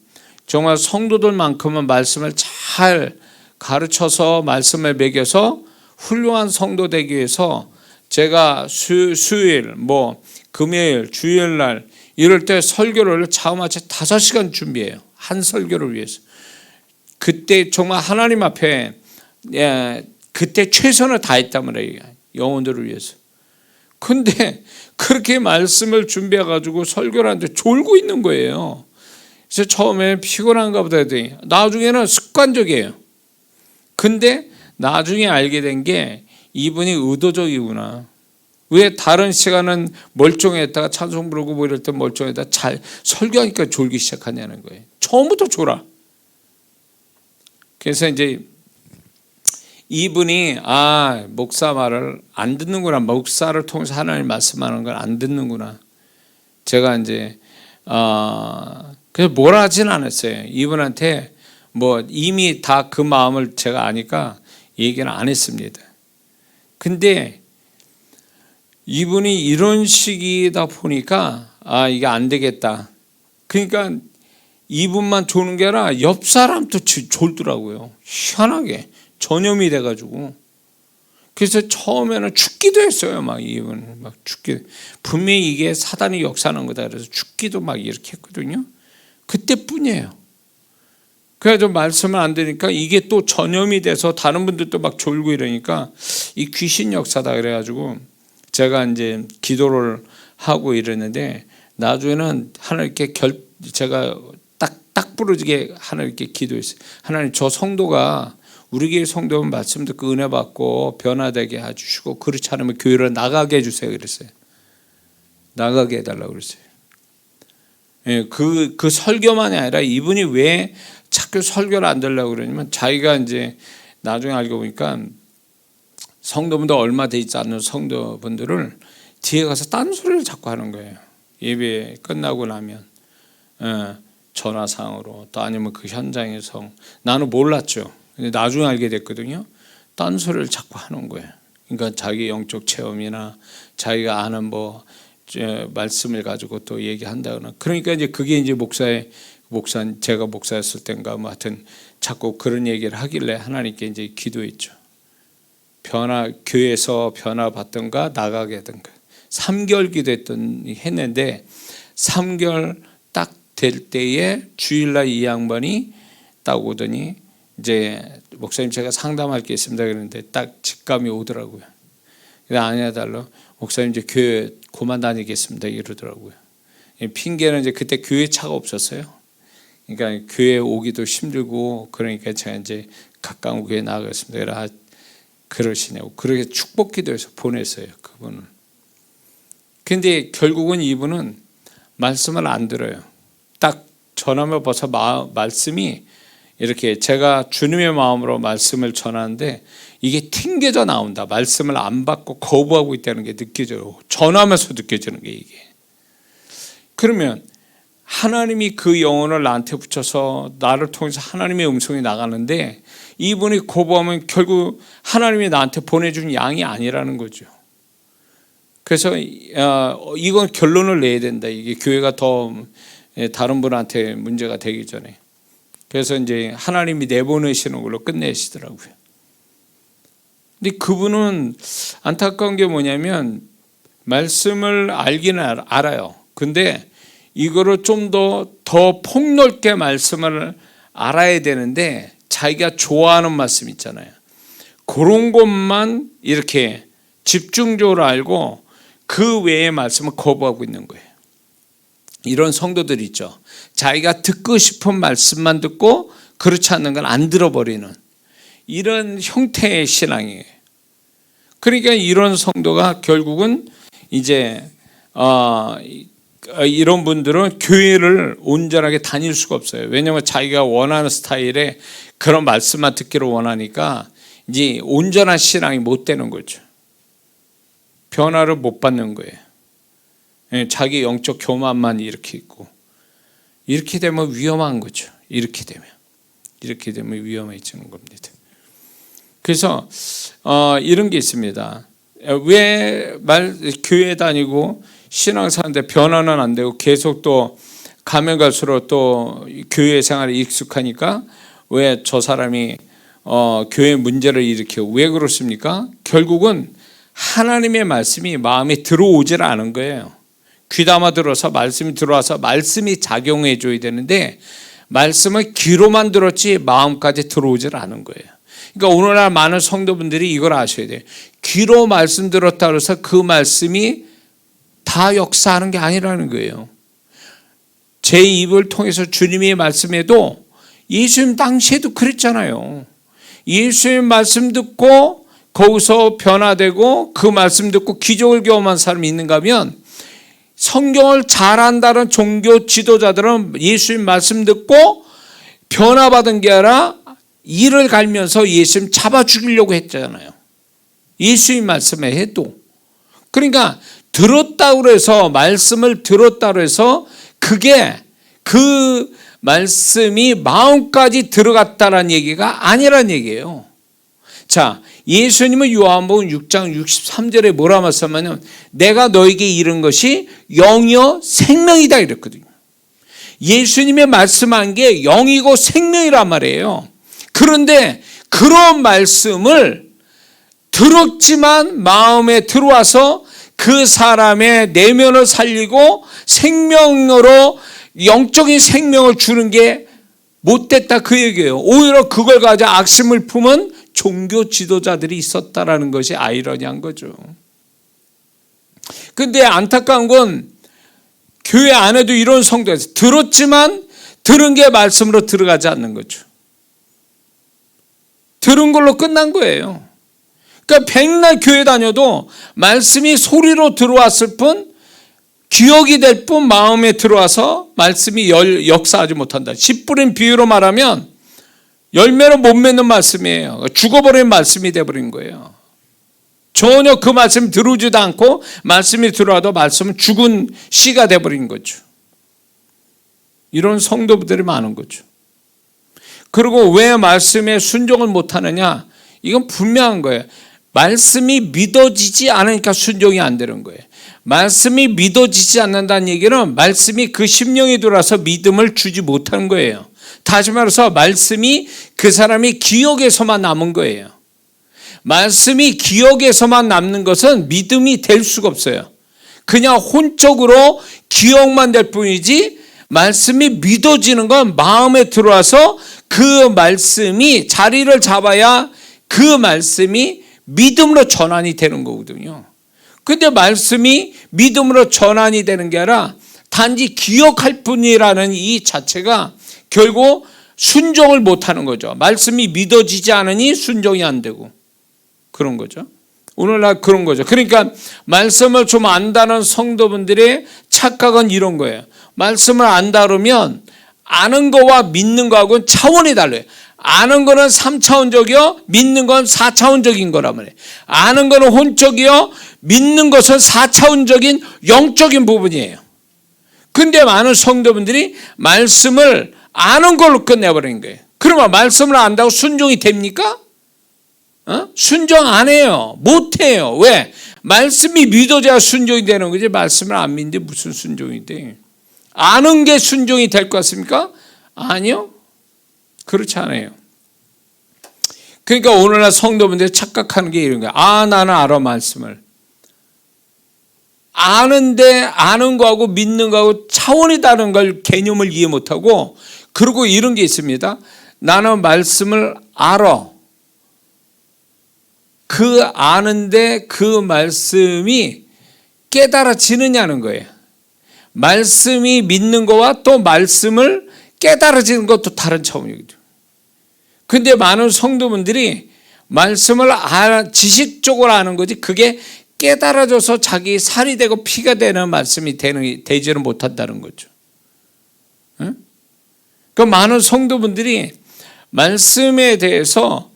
정말 성도들만큼은 말씀을 잘 가르쳐서 말씀을 먹여서 훌륭한 성도 되기 위해서 제가 수요일, 금요일, 주일날 이럴 때 설교를 자그마치 5시간 준비해요. 한 설교를 위해서. 그때 정말 하나님 앞에 그때 최선을 다했단 말이에요. 영혼들을 위해서. 근데 그렇게 말씀을 준비해가지고 설교를 하는데 졸고 있는 거예요. 그래서 처음에 피곤한가 보다 했더니 나중에는 습관적이에요. 근데 나중에 알게 된 게 이분이 의도적이구나. 왜 다른 시간은 멀쩡했다가 찬송 부르고 뭐 이럴 때 멀쩡했다가 잘 설교하니까 졸기 시작하냐는 거예요. 처음부터 졸아. 그래서 이제 이분이 목사 말을 안 듣는구나. 목사를 통해서 하나님 말씀하는 걸 안 듣는구나. 제가 이제 그래서 뭐라 하진 않았어요. 이분한테 뭐 이미 다 그 마음을 제가 아니까 얘기는 안 했습니다. 근데 이분이 이런 식이다 보니까 이게 안 되겠다. 그러니까 이분만 조는 게 아니라 옆 사람도 졸더라고요. 희한하게 전염이 돼가지고. 그래서 처음에는 죽기도 했어요. 막 이분 막 죽기. 분명히 이게 사단이 역사하는 거다. 그래서 죽기도 막 이렇게 했거든요. 그때뿐이에요. 그래서 말씀을 안 들으니까 이게 또 전염이 돼서 다른 분들도 막 졸고 이러니까 이 귀신 역사다 그래가지고 제가 이제 기도를 하고 이러는데 나중에는 하나님께 제가 딱 부러지게 하나님께 기도했어요. 하나님, 저 성도가 우리 교회 성도는 말씀 듣고 은혜 받고 변화되게 해주시고 그렇지 않으면 교회를 나가게 해주세요 그랬어요. 나가게 해달라고 그랬어요. 예, 그 설교만이 아니라 이분이 왜 자꾸 설교를 안 들려고 그러냐면 자기가 이제 나중에 알고 보니까 성도분들 얼마 돼 있지 않는 성도분들을 뒤에 가서 딴소리를 자꾸 하는 거예요. 예배 끝나고 나면 전화상으로 또 아니면 그 현장에서. 나는 몰랐죠. 근데 나중에 알게 됐거든요. 딴소리를 자꾸 하는 거예요. 그러니까 자기 영적 체험이나 자기가 아는 뭐 말씀을 가지고 또 얘기한다거나. 그러니까 이제 그게 이제 제가 목사였을 땐가 뭐 하여튼 자꾸 그런 얘기를 하길래 하나님께 이제 기도했죠. 교회에서 변화 받던가 나가게 하던가. 3개월 했는데 3개월 딱 될 때에 주일날 이 양반이 딱 오더니 이제 목사님 제가 상담할 게 있습니다 그랬는데 딱 직감이 오더라고요. 그래서 아니야 달라. 목사님 이제 교회 그만 다니겠습니다 이러더라고요. 핑계는 이제 그때 교회 차가 없었어요. 그러니까 교회 오기도 힘들고 그러니까 제가 이제 가까운 교회 나가겠습니다. 그러시냐고. 그렇게 축복기도해서 보냈어요 그분은. 근데 결국은 이분은 말씀을 안 들어요. 딱 전하면 벌써 말씀이 이렇게 제가 주님의 마음으로 말씀을 전하는데 이게 튕겨져 나온다. 말씀을 안 받고 거부하고 있다는 게 느껴져요. 전하면서 느껴지는 게 이게. 그러면 하나님이 그 영혼을 나한테 붙여서 나를 통해서 하나님의 음성이 나가는데 이분이 거부하면 결국 하나님이 나한테 보내준 양이 아니라는 거죠. 그래서 이건 결론을 내야 된다. 이게 교회가 더 다른 분한테 문제가 되기 전에. 그래서 이제 하나님이 내보내시는 걸로 끝내시더라고요. 근데 그분은 안타까운 게 뭐냐면 말씀을 알기는 알아요. 근데 이거를 좀 더 폭넓게 말씀을 알아야 되는데 자기가 좋아하는 말씀 있잖아요. 그런 것만 이렇게 집중적으로 알고 그 외의 말씀을 거부하고 있는 거예요. 이런 성도들이 있죠. 자기가 듣고 싶은 말씀만 듣고 그렇지 않는 건 안 들어버리는 이런 형태의 신앙이에요. 그러니까 이런 성도가 결국은 이제 이런 분들은 교회를 온전하게 다닐 수가 없어요. 왜냐하면 자기가 원하는 스타일의 그런 말씀만 듣기를 원하니까 이제 온전한 신앙이 못 되는 거죠. 변화를 못 받는 거예요. 자기 영적 교만만 이렇게 있고 이렇게 되면 위험한 거죠. 이렇게 되면 위험해지는 겁니다. 그래서 이런 게 있습니다. 왜 교회 다니고 신앙사는데 변화는 안 되고 계속 또 가면 갈수록 또 교회 생활에 익숙하니까 왜 저 사람이 교회 문제를 일으키고 왜 그렇습니까? 결국은 하나님의 말씀이 마음에 들어오질 않은 거예요. 귀담아 들어서 말씀이 들어와서 말씀이 작용해 줘야 되는데 말씀을 귀로만 들었지 마음까지 들어오질 않은 거예요. 그러니까 오늘날 많은 성도분들이 이걸 아셔야 돼요. 귀로 말씀 들었다 그래서 그 말씀이 다 역사하는 게 아니라는 거예요. 제 입을 통해서 주님이 말씀해도 예수님 당시에도 그랬잖아요. 예수님 말씀 듣고 거기서 변화되고 그 말씀 듣고 기적을 경험한 사람이 있는가 하면 성경을 잘 안다는 종교 지도자들은 예수님 말씀 듣고 변화받은 게 아니라 이를 갈면서 예수님 잡아 죽이려고 했잖아요. 예수님 말씀에 해도. 그러니까 들었다고 해서, 말씀을 들었다고 해서 그게 그 말씀이 마음까지 들어갔다는 얘기가 아니란 얘기예요. 자, 예수님은 요한복음 6장 63절에 뭐라 말씀하냐면 내가 너에게 이른 것이 영이요 생명이다 이랬거든요. 예수님의 말씀한 게 영이고 생명이란 말이에요. 그런데 그런 말씀을 들었지만 마음에 들어와서 그 사람의 내면을 살리고 생명으로 영적인 생명을 주는 게 못됐다 그 얘기예요. 오히려 그걸 가지고 악심을 품은 종교 지도자들이 있었다라는 것이 아이러니한 거죠. 근데 안타까운 건 교회 안에도 이런 성도가 있어요. 들었지만 들은 게 말씀으로 들어가지 않는 거죠. 들은 걸로 끝난 거예요. 그러니까 백날 교회 다녀도 말씀이 소리로 들어왔을 뿐, 기억이 될 뿐 마음에 들어와서 말씀이 역사하지 못한다. 씨 뿌린 비유로 말하면 열매로 못 맺는 말씀이에요. 죽어버린 말씀이 돼버린 거예요. 전혀 그 말씀 들어오지도 않고 말씀이 들어와도 말씀은 죽은 씨가 돼버린 거죠. 이런 성도들이 많은 거죠. 그리고 왜 말씀에 순종을 못하느냐? 이건 분명한 거예요. 말씀이 믿어지지 않으니까 순종이 안 되는 거예요. 말씀이 믿어지지 않는다는 얘기는 말씀이 그 심령에 들어와서 믿음을 주지 못하는 거예요. 다시 말해서 말씀이 그 사람이 기억에서만 남은 거예요. 말씀이 기억에서만 남는 것은 믿음이 될 수가 없어요. 그냥 혼적으로 기억만 될 뿐이지 말씀이 믿어지는 건 마음에 들어와서 그 말씀이 자리를 잡아야 그 말씀이 믿음으로 전환이 되는 거거든요. 근데 말씀이 믿음으로 전환이 되는 게 아니라 단지 기억할 뿐이라는 이 자체가 결국 순종을 못하는 거죠. 말씀이 믿어지지 않으니 순종이 안 되고 그런 거죠. 오늘날 그런 거죠. 그러니까 말씀을 좀 안다는 성도분들의 착각은 이런 거예요. 말씀을 안다 그러면 아는 거와 믿는 거하고는 차원이 달라요. 아는 거는 3차원적이요, 믿는 건 4차원적인 거란 말이에요. 아는 거는 혼적이요, 믿는 것은 4차원적인 영적인 부분이에요. 근데 많은 성도분들이 말씀을 아는 걸로 끝내버린 거예요. 그러면 말씀을 안다고 순종이 됩니까? 순종 안 해요. 못 해요. 왜? 말씀이 믿어져야 순종이 되는 거지. 말씀을 안 믿는데 무슨 순종이 돼? 아는 게 순종이 될 것 같습니까? 아니요. 그렇지 않아요. 그러니까 오늘날 성도분들이 착각하는 게 이런 거예요. 나는 알아 말씀을. 아는데 아는 거하고 믿는 거하고 차원이 다른 걸 개념을 이해 못하고 그리고 이런 게 있습니다. 나는 말씀을 알아. 그 아는데 그 말씀이 깨달아지느냐는 거예요. 말씀이 믿는 거와 또 말씀을 깨달아지는 것도 다른 차원이거든요. 근데 많은 성도분들이 말씀을 지식적으로 아는 거지 그게 깨달아져서 자기 살이 되고 피가 되는 말씀이 되지는 못한다는 거죠. 그 많은 성도분들이 말씀에 대해서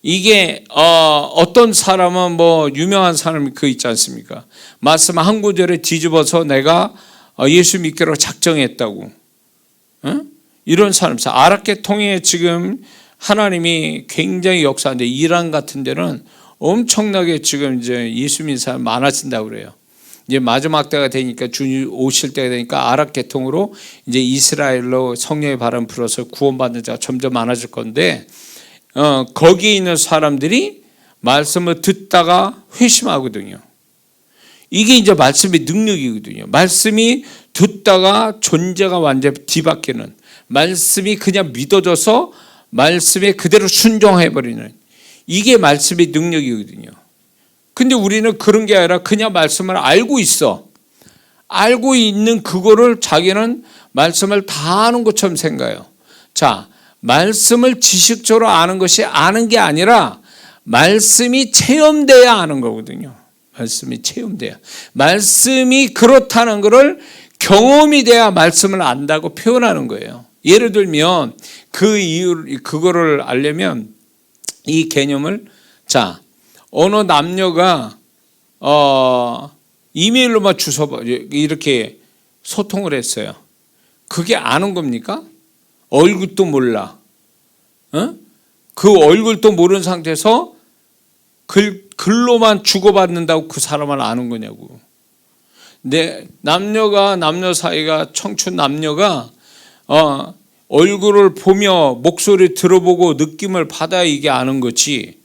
이게 어떤 사람은 뭐 유명한 사람이 그 있지 않습니까? 말씀 한 구절에 뒤집어서 내가 예수 믿기로 작정했다고. 이런 사람, 아랍계통에 지금 하나님이 굉장히 역사하는데 이란 같은 데는 엄청나게 지금 이제 예수 믿는 사람 많아진다고 그래요. 이제 마지막 때가 되니까 주님 오실 때가 되니까 아랍계통으로 이제 이스라엘로 성령의 바람 불어서 구원받는 자가 점점 많아질 건데 거기에 있는 사람들이 말씀을 듣다가 회심하거든요. 이게 이제 말씀의 능력이거든요. 말씀이 듣다가 존재가 완전히 뒤바뀌는, 말씀이 그냥 믿어져서 말씀에 그대로 순종해버리는, 이게 말씀의 능력이거든요. 근데 우리는 그런 게 아니라 그냥 말씀을 알고 있어. 알고 있는 그거를 자기는 말씀을 다 아는 것처럼 생각해요. 자, 말씀을 지식적으로 아는 것이 아는 게 아니라 말씀이 체험돼야 아는 거거든요. 말씀이 체험돼야. 말씀이 그렇다는 것을 경험이 돼야 말씀을 안다고 표현하는 거예요. 예를 들면 그 이유 그거를 알려면 이 개념을 자 어느 남녀가 이메일로만 주소 이렇게 소통을 했어요. 그게 아는 겁니까? 얼굴도 몰라. 그 얼굴도 모르는 상태에서 글로만 주고받는다고 그 사람을 아는 거냐고. 남녀 사이가 청춘 남녀가 얼굴을 보며 목소리 들어보고 느낌을 받아야 이게 아는 거지.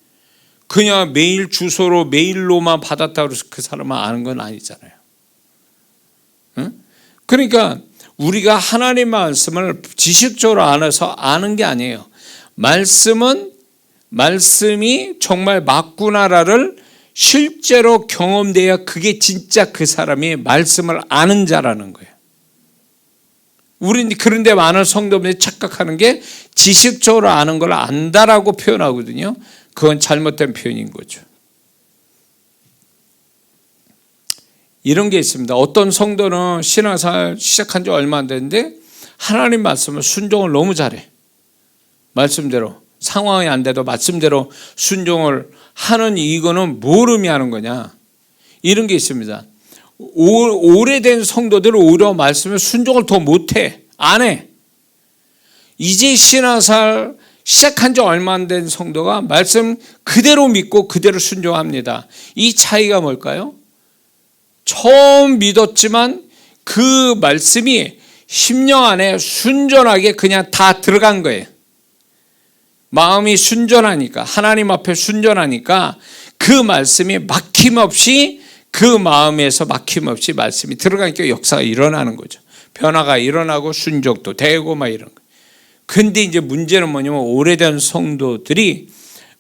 그냥 메일 주소로 메일로만 받았다고 해서 그 사람은 아는 건 아니잖아요. 그러니까 우리가 하나님 말씀을 지식적으로 알아서 아는 게 아니에요. 말씀이 정말 맞구나를 실제로 경험돼야 그게 진짜 그 사람이 말씀을 아는 자라는 거예요. 우리는 그런데 많은 성도들이 착각하는 게 지식적으로 아는 걸 안다라고 표현하거든요. 그건 잘못된 표현인 거죠. 이런 게 있습니다. 어떤 성도는 신앙생활 시작한 지 얼마 안 됐는데 하나님 말씀을 순종을 너무 잘해. 말씀대로 상황이 안 돼도 말씀대로 순종을 하는 이거는 뭘 의미하는 거냐. 이런 게 있습니다. 오래된 성도들은 오히려 말씀에 순종을 더 못해. 안 해. 이제 신앙생활 시작한 지 얼마 안 된 성도가 말씀 그대로 믿고 그대로 순종합니다. 이 차이가 뭘까요? 처음 믿었지만 그 말씀이 심령 안에 순전하게 그냥 다 들어간 거예요. 마음이 순전하니까, 하나님 앞에 순전하니까 그 말씀이 막힘없이, 그 마음에서 막힘없이 말씀이 들어가니까 역사가 일어나는 거죠. 변화가 일어나고 순종도 되고 막 이런 거. 근데 이제 문제는 뭐냐면 오래된 성도들이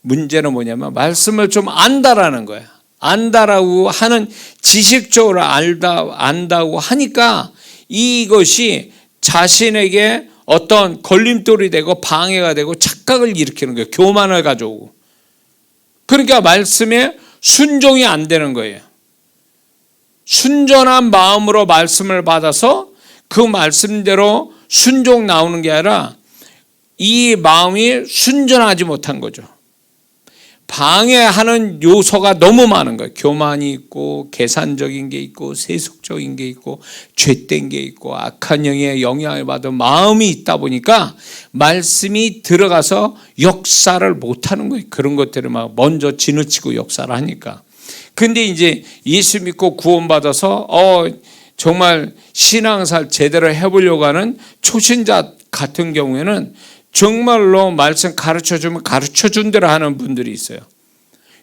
문제는 뭐냐면 말씀을 좀 안다라는 거야. 안다라고 하는 지식적으로 안다고 하니까 이것이 자신에게 어떤 걸림돌이 되고 방해가 되고 착각을 일으키는 거예요. 교만을 가져오고. 그러니까 말씀에 순종이 안 되는 거예요. 순전한 마음으로 말씀을 받아서 그 말씀대로 순종 나오는 게 아니라 이 마음이 순전하지 못한 거죠. 방해하는 요소가 너무 많은 거예요. 교만이 있고 계산적인 게 있고 세속적인 게 있고 죄된 게 있고 악한 영의 영향을 받은 마음이 있다 보니까 말씀이 들어가서 역사를 못하는 거예요. 그런 것들을 막 먼저 지나치고 역사를 하니까. 근데 이제 예수 믿고 구원받아서 정말 신앙생활 제대로 해보려고 하는 초신자 같은 경우에는 정말로 말씀 가르쳐주면 가르쳐준 대로 하는 분들이 있어요.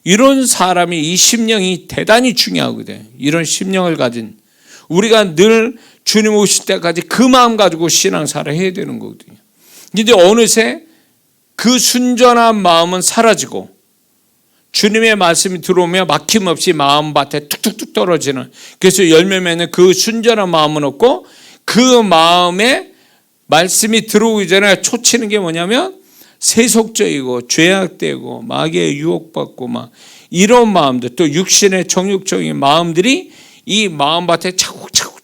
이런 사람이 이 심령이 대단히 중요하거든요. 이런 심령을 가진 우리가 늘 주님 오실 때까지 그 마음 가지고 신앙생활을 해야 되는 거거든요. 그런데 어느새 그 순전한 마음은 사라지고 주님의 말씀이 들어오면 막힘없이 마음밭에 툭툭툭 떨어지는, 그래서 열매 맺는 그 순전한 마음은 없고 그 마음에 말씀이 들어오기 전에 초치는 게 뭐냐면 세속적이고 죄악되고 마귀의 유혹받고 막 이런 마음들, 또 육신의 정욕적인 마음들이 이 마음밭에 차곡차곡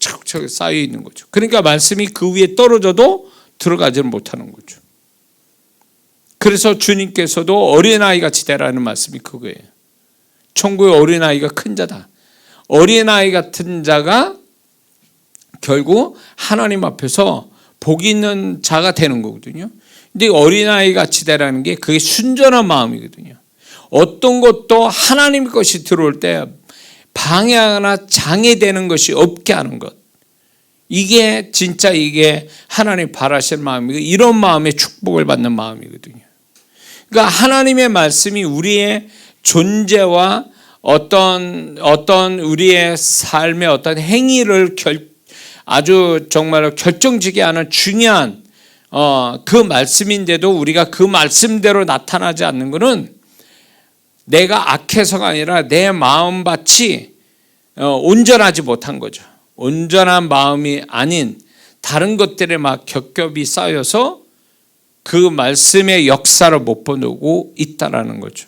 쌓여 있는 거죠. 그러니까 말씀이 그 위에 떨어져도 들어가지는 못하는 거죠. 그래서 주님께서도 어린아이 같이 되라는 말씀이 그거예요. 천국의 어린아이가 큰 자다. 어린아이 같은 자가 결국 하나님 앞에서 복 있는 자가 되는 거거든요. 근데 어린아이 같이 되라는 게 그게 순전한 마음이거든요. 어떤 것도 하나님 것이 들어올 때 방해하거나 장애되는 것이 없게 하는 것. 이게 진짜 이게 하나님 바라시는 마음이고 이런 마음의 축복을 받는 마음이거든요. 그러니까 하나님의 말씀이 우리의 존재와 어떤 우리의 삶의 어떤 행위를 아주 정말 결정지게 하는 중요한 그 말씀인데도 우리가 그 말씀대로 나타나지 않는 것은 내가 악해서가 아니라 내 마음밭이 온전하지 못한 거죠. 온전한 마음이 아닌 다른 것들에 막 겹겹이 쌓여서 그 말씀의 역사를 못 보고 있다라는 거죠.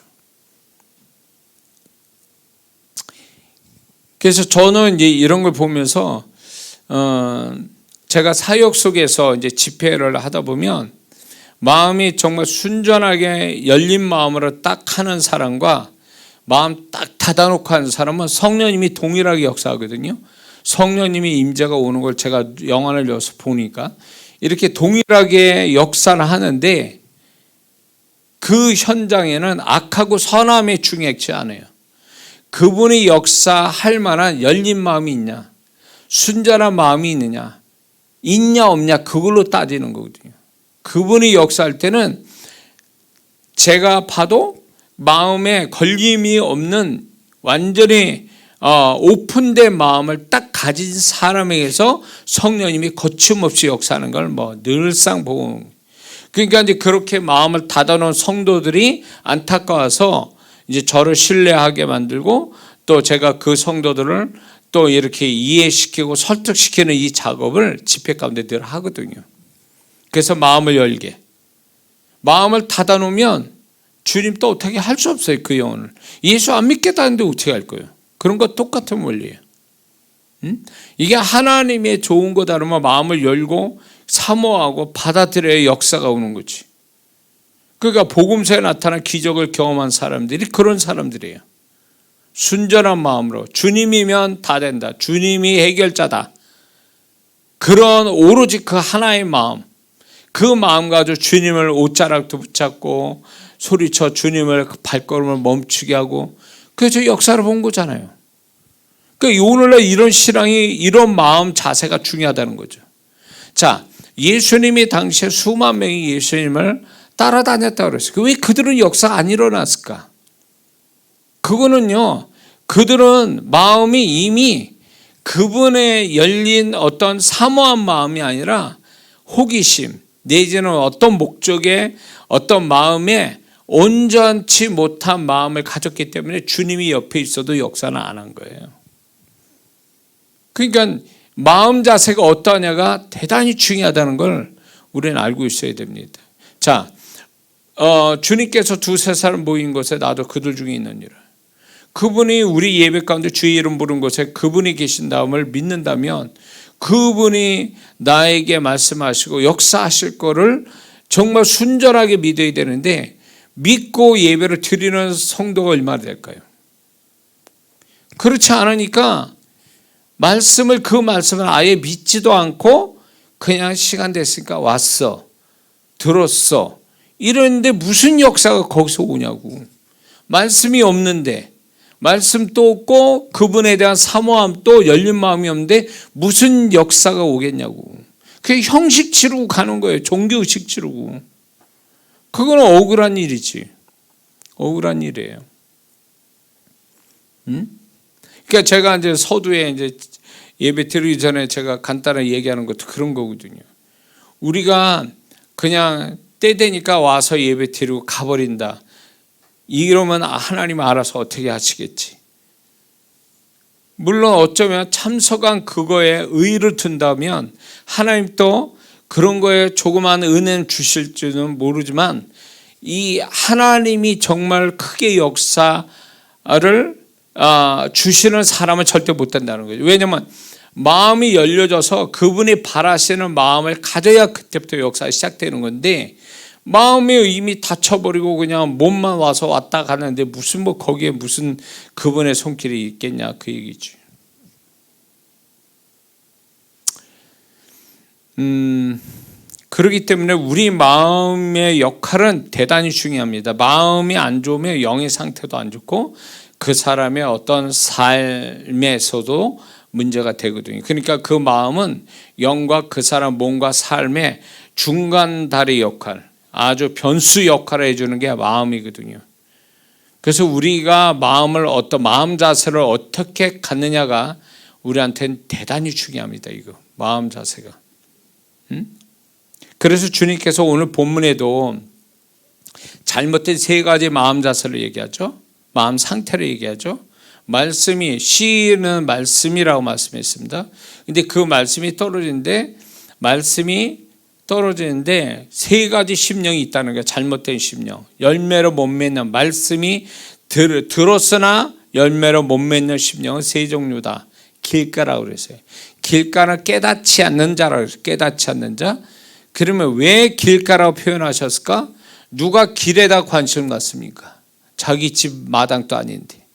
그래서 저는 이제 이런 걸 보면서 제가 사역 속에서 이제 집회를 하다 보면 마음이 정말 순전하게 열린 마음으로 딱 하는 사람과 마음 딱 닫아놓고 하는 사람은 성령님이 동일하게 역사하거든요. 성령님이 임재가 오는 걸 제가 영안을 열어서 보니까 이렇게 동일하게 역사를 하는데 그 현장에는 악하고 선함이 중요하지 않아요. 그분이 역사할 만한 열린 마음이 있냐, 순전한 마음이 있냐 없냐, 그걸로 따지는 거거든요. 그분이 역사할 때는 제가 봐도 마음에 걸림이 없는 완전히 오픈된 마음을 딱 가진 사람에게서 성령님이 거침없이 역사하는 걸 늘상 보고, 그러니까 이제 그렇게 마음을 닫아놓은 성도들이 안타까워서 이제 저를 신뢰하게 만들고 또 제가 그 성도들을 또 이렇게 이해시키고 설득시키는 이 작업을 집회 가운데 늘 하거든요. 그래서 마음을 열게, 마음을 닫아놓으면 주님 또 어떻게 할 수 없어요. 그 영혼을 예수 안 믿겠다는데 어떻게 할 거예요? 그런 거 똑같은 원리예요. 이게 하나님의 좋은 거 다르면 마음을 열고 사모하고 받아들여야 역사가 오는 거지. 그러니까 복음서에 나타난 기적을 경험한 사람들이 그런 사람들이에요. 순전한 마음으로 주님이면 다 된다, 주님이 해결자다, 그런 오로지 그 하나의 마음, 그 마음 가지고 주님을 옷자락도 붙잡고 소리쳐 주님을 발걸음을 멈추게 하고, 그래서 역사를 본 거잖아요. 그러니까 오늘날 이런 신앙이, 이런 마음 자세가 중요하다는 거죠. 자, 예수님이 당시에 수만 명이 예수님을 따라다녔다고 그랬어요. 왜 그들은 역사가 안 일어났을까? 그거는요, 그들은 마음이 이미 그분의 열린 어떤 사모한 마음이 아니라 호기심 내지는 어떤 목적에 어떤 마음에 온전치 못한 마음을 가졌기 때문에 주님이 옆에 있어도 역사는 안 한 거예요. 그러니까 마음 자세가 어떠냐가 대단히 중요하다는 걸 우리는 알고 있어야 됩니다. 자, 주님께서 두세 사람 모인 곳에 나도 그들 중에 있느니라. 그분이 우리 예배 가운데 주의 이름 부른 곳에 그분이 계신다음을 믿는다면 그분이 나에게 말씀하시고 역사하실 거를 정말 순전하게 믿어야 되는데, 믿고 예배를 드리는 성도가 얼마나 될까요? 그렇지 않으니까 그 말씀을 아예 믿지도 않고 그냥 시간 됐으니까 왔어, 들었어, 이러는데 무슨 역사가 거기서 오냐고. 말씀이 없는데, 말씀 또 없고 그분에 대한 사모함 또 열린 마음이 없는데 무슨 역사가 오겠냐고. 그게 형식 치르고 가는 거예요. 종교의식 치르고. 그건 억울한 일이지. 억울한 일이에요. 그러니까 제가 이제 서두에 이제 예배 드리기 전에 제가 간단하게 얘기하는 것도 그런 거거든요. 우리가 그냥 때 되니까 와서 예배 드리고 가버린다, 이러면 하나님은 알아서 어떻게 하시겠지. 물론 어쩌면 참석한 그거에 의의를 둔다면 하나님도 그런 거에 조그만 은혜는 주실지는 모르지만 이 하나님이 정말 크게 역사를 주시는 사람은 절대 못 된다는 거죠. 왜냐하면 마음이 열려져서 그분이 바라시는 마음을 가져야 그때부터 역사가 시작되는 건데, 마음이 이미 닫혀버리고 그냥 몸만 와서 왔다 가는데 무슨 거기에 무슨 그분의 손길이 있겠냐, 그 얘기지. 그렇기 때문에 우리 마음의 역할은 대단히 중요합니다. 마음이 안 좋으면 영의 상태도 안 좋고 그 사람의 어떤 삶에서도 문제가 되거든요. 그러니까 그 마음은 영과 그 사람 몸과 삶의 중간 다리 역할, 아주 변수 역할을 해주는 게 마음이거든요. 그래서 우리가 어떤 마음 자세를 어떻게 갖느냐가 우리한테는 대단히 중요합니다. 이거 마음 자세가. 그래서 주님께서 오늘 본문에도 잘못된 세 가지 마음 자세를 얘기하죠. 마음 상태를 얘기하죠. 말씀이, 시는 말씀이라고 말씀했습니다. 근데 그 말씀이 떨어지는데 세 가지 심령이 있다는 거예요. 잘못된 심령. 열매로 못 맺는, 말씀이 들었으나 열매로 못 맺는 심령은 세 종류다. 길가라고 그랬어요. 길가는 깨닫지 않는 자라고 그랬어요. 깨닫지 않는 자. 그러면 왜 길가라고 표현하셨을까? 누가 길에다 관심 갖습니까? 자기 집 마당도 아닌데.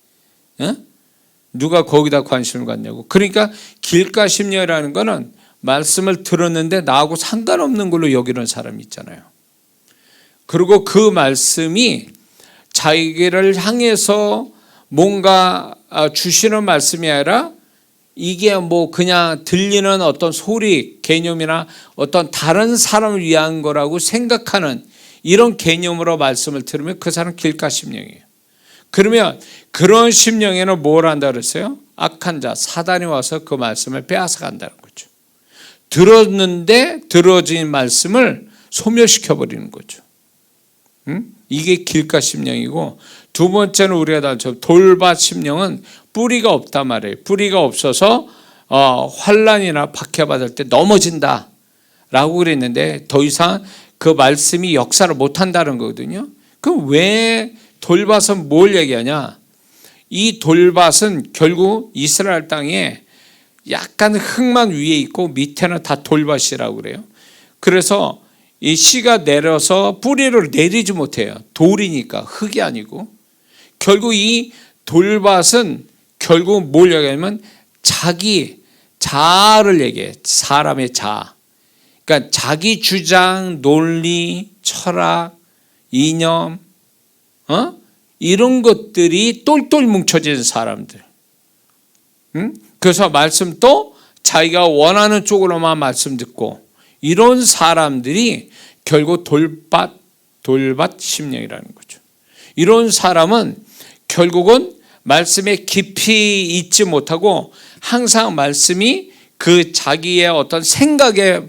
누가 거기다 관심을 갖냐고. 그러니까 길가 심령이라는 거는 말씀을 들었는데 나하고 상관없는 걸로 여기는 사람이 있잖아요. 그리고 그 말씀이 자기를 향해서 뭔가 주시는 말씀이 아니라 이게 뭐 그냥 들리는 어떤 소리, 개념이나 어떤 다른 사람을 위한 거라고 생각하는 이런 개념으로 말씀을 들으면 그 사람은 길가 심령이에요. 그러면 그런 심령에는 뭘 한다 그랬어요? 악한 자, 사단이 와서 그 말씀을 빼앗아 간다는 거죠. 들었는데 들어진 말씀을 소멸시켜버리는 거죠. 이게 길가 심령이고, 두 번째는 우리가 다룬 돌밭 심령은 뿌리가 없단 말이에요. 뿌리가 없어서 환난이나 박해받을 때 넘어진다 라고 그랬는데 더 이상 그 말씀이 역사를 못한다는 거거든요. 그럼 왜 돌밭은 뭘 얘기하냐? 이 돌밭은 결국 이스라엘 땅에 약간 흙만 위에 있고 밑에는 다 돌밭이라고 그래요. 그래서 이 씨가 내려서 뿌리를 내리지 못해요. 돌이니까, 흙이 아니고. 결국 이 돌밭은 결국 뭘 얘기하냐면 자기 자아를 얘기해. 사람의 자아. 그러니까 자기 주장, 논리, 철학, 이념, 이런 것들이 똘똘 뭉쳐진 사람들. 그래서 말씀도 자기가 원하는 쪽으로만 말씀 듣고, 이런 사람들이 결국 돌밭 심령이라는 거죠. 이런 사람은 결국은 말씀에 깊이 있지 못하고 항상 말씀이 그 자기의 어떤 생각에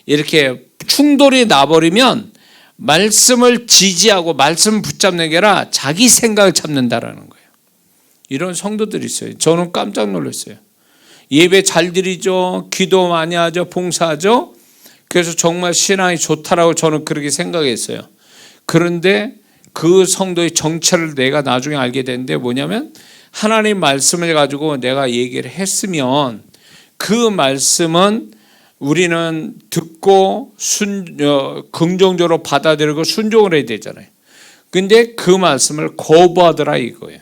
이렇게 충돌이 나버리면 말씀을 지지하고 말씀을 붙잡는 게 아니라 자기 생각을 잡는다라는 거예요. 이런 성도들이 있어요. 저는 깜짝 놀랐어요. 예배 잘 드리죠. 기도 많이 하죠. 봉사하죠. 그래서 정말 신앙이 좋다라고 저는 그렇게 생각했어요. 그런데 그 성도의 정체를 내가 나중에 알게 됐는데 뭐냐면, 하나님 말씀을 가지고 내가 얘기를 했으면 그 말씀은 우리는 듣고 긍정적으로 받아들이고 순종을 해야 되잖아요. 근데 그 말씀을 거부하더라 이거예요.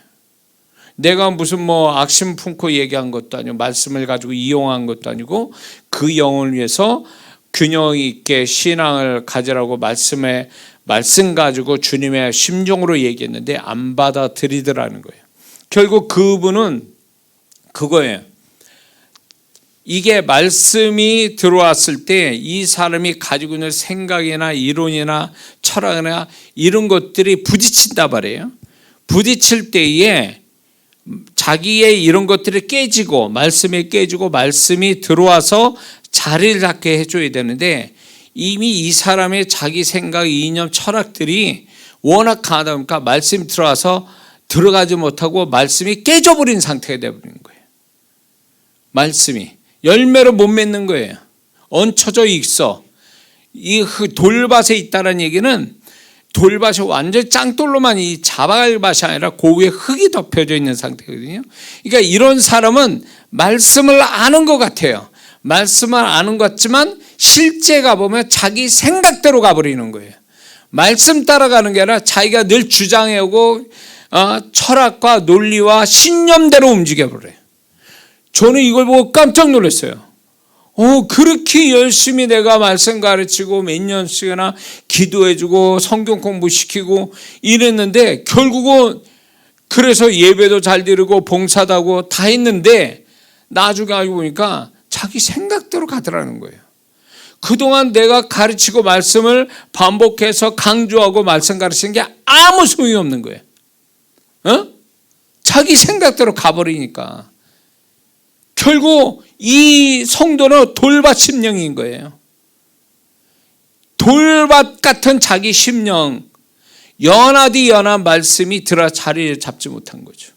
내가 무슨 뭐 악심 품고 얘기한 것도 아니고 말씀을 가지고 이용한 것도 아니고 그 영혼을 위해서 균형 있게 신앙을 가지라고 말씀 가지고 주님의 심정으로 얘기했는데 안 받아들이더라는 거예요. 결국 그분은 그거예요. 이게 말씀이 들어왔을 때 이 사람이 가지고 있는 생각이나 이론이나 철학이나 이런 것들이 부딪힌다 말이에요. 부딪힐 때에 자기의 이런 것들이 깨지고 말씀이 깨지고 말씀이 들어와서 자리를 잡게 해줘야 되는데, 이미 이 사람의 자기 생각, 이념, 철학들이 워낙 강하다 보니까 말씀이 들어와서 들어가지 못하고 말씀이 깨져버린 상태가 되어버리는 거예요. 말씀이 열매를 못 맺는 거예요. 얹혀져 있어. 이 돌밭에 있다는 얘기는 돌밭이 완전히 짱돌로만 이 자박할 밭이 아니라 그 위에 흙이 덮여져 있는 상태거든요. 그러니까 이런 사람은 말씀을 아는 것 같아요. 말씀을 아는 것 같지만 실제 가보면 자기 생각대로 가버리는 거예요. 말씀 따라가는 게 아니라 자기가 늘 주장해오고 철학과 논리와 신념대로 움직여버려요. 저는 이걸 보고 깜짝 놀랐어요. 그렇게 열심히 내가 말씀 가르치고 몇 년씩이나 기도해주고 성경 공부시키고 이랬는데 결국은 그래서 예배도 잘 드리고 봉사도 하고 다 했는데 나중에 알고 보니까 자기 생각대로 가더라는 거예요. 그동안 내가 가르치고 말씀을 반복해서 강조하고 말씀 가르치는 게 아무 소용이 없는 거예요. 자기 생각대로 가버리니까. 결국 이 성도는 돌밭 심령인 거예요. 돌밭 같은 자기 심령, 연하디 연한 말씀이 들어 자리를 잡지 못한 거죠.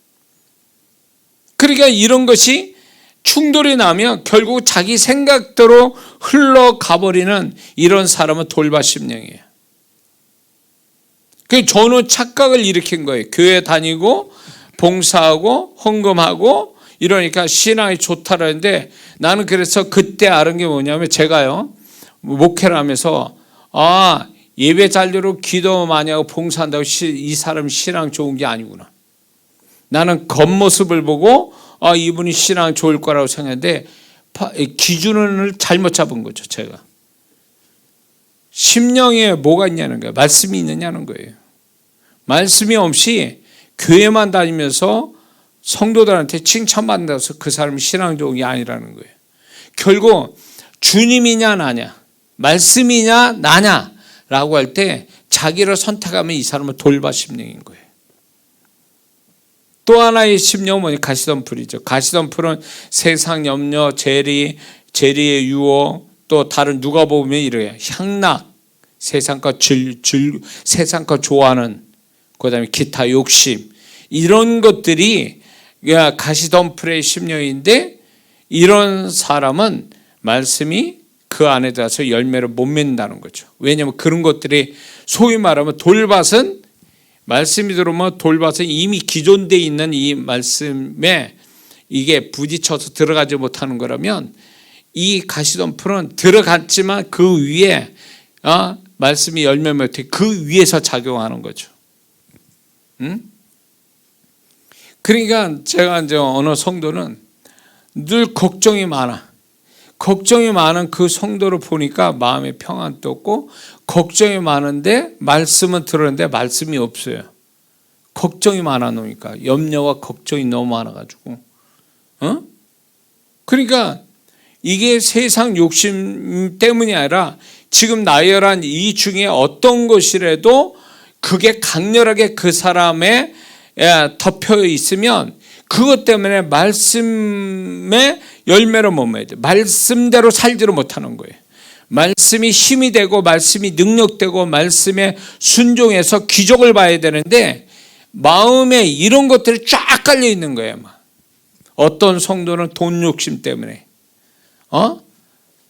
그러니까 이런 것이 충돌이 나면 결국 자기 생각대로 흘러가버리는 이런 사람은 돌밭 심령이에요. 그래서 저는 착각을 일으킨 거예요. 교회 다니고 봉사하고 헌금하고 이러니까 신앙이 좋다라는데 나는 그래서 그때 알은 게 뭐냐면 제가요 목회를 하면서 예배 잔류로 기도 많이 하고 봉사한다고 이 사람 신앙 좋은 게 아니구나. 나는 겉모습을 보고 이분이 신앙 좋을 거라고 생각했는데 기준을 잘못 잡은 거죠. 제가 심령에 뭐가 있냐는 거예요. 말씀이 있느냐는 거예요. 말씀이 없이 교회만 다니면서 성도들한테 칭찬받는다고 그 사람이 신앙 좋은 게 아니라는 거예요. 결국 주님이냐 나냐, 말씀이냐 나냐 라고 할 때 자기를 선택하면 이 사람은 돌바 심령인 거예요. 또 하나의 심령은 뭐냐? 가시덤불이죠. 가시덤불은 세상 염려, 재리의 유혹, 또 다른 누가 보면 이래요. 향락, 세상 것 좋아하는, 그 다음에 기타 욕심, 이런 것들이 가시덤불의 심령인데 이런 사람은 말씀이 그 안에 들어서 열매를 못 맺는다는 거죠. 왜냐하면 그런 것들이 소위 말하면 돌밭은 말씀이 들어오면 돌밭은 이미 기존되어 있는 이 말씀에 이게 부딪혀서 들어가지 못하는 거라면 이 가시덤불은 들어갔지만 그 위에 말씀이 열매 맺게 그 위에서 작용하는 거죠. 그러니까 제가 이제 어느 성도는 늘 걱정이 많아. 걱정이 많은 그 성도를 보니까 마음에 평안도 없고 걱정이 많은데 말씀은 들었는데 말씀이 없어요. 걱정이 많아 놓으니까 염려와 걱정이 너무 많아가지고 그러니까 이게 세상 욕심 때문이 아니라 지금 나열한 이 중에 어떤 것이라도 그게 강렬하게 그 사람에 덮여 있으면 그것 때문에 말씀의 열매를 못 맺어요. 말씀대로 살지를 못하는 거예요. 말씀이 힘이 되고 말씀이 능력되고 말씀에 순종해서 기적을 봐야 되는데 마음에 이런 것들이 쫙 깔려 있는 거예요. 어떤 성도는 돈 욕심 때문에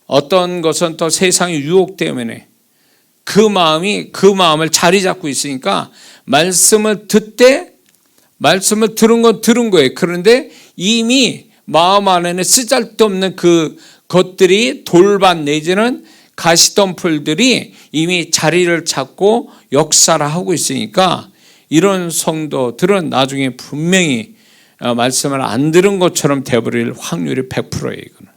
어떤 것은 또 세상의 유혹 때문에 그 마음을 자리 잡고 있으니까 말씀을 들은 건 들은 거예요. 그런데 이미 마음 안에는 쓰잘데없는 그 것들이 돌밭 내지는 가시덤불들이 이미 자리를 잡고 역사를 하고 있으니까 이런 성도들은 나중에 분명히 말씀을 안 들은 것처럼 되어버릴 확률이 100%예요. 이거는.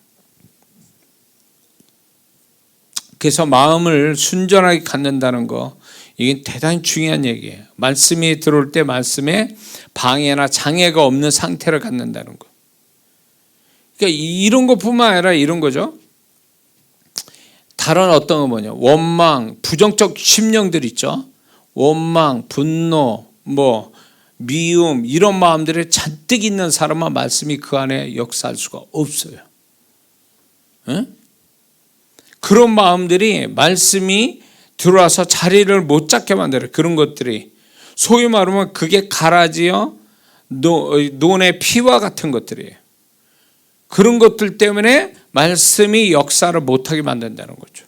그래서 마음을 순전하게 갖는다는 거 이게 대단히 중요한 얘기예요. 말씀이 들어올 때 말씀에 방해나 장애가 없는 상태를 갖는다는 거. 그러니까 이런 것뿐만 아니라 이런 거죠. 다른 어떤 건 뭐냐? 원망, 부정적 심령들 있죠. 원망, 분노, 미움 이런 마음들이 잔뜩 있는 사람은 말씀이 그 안에 역사할 수가 없어요. 그런 마음들이 말씀이 들어와서 자리를 못 잡게 만들어요. 그런 것들이 소위 말하면 그게 가라지요 논의 피와 같은 것들이에요. 그런 것들 때문에 말씀이 역사를 못하게 만든다는 거죠.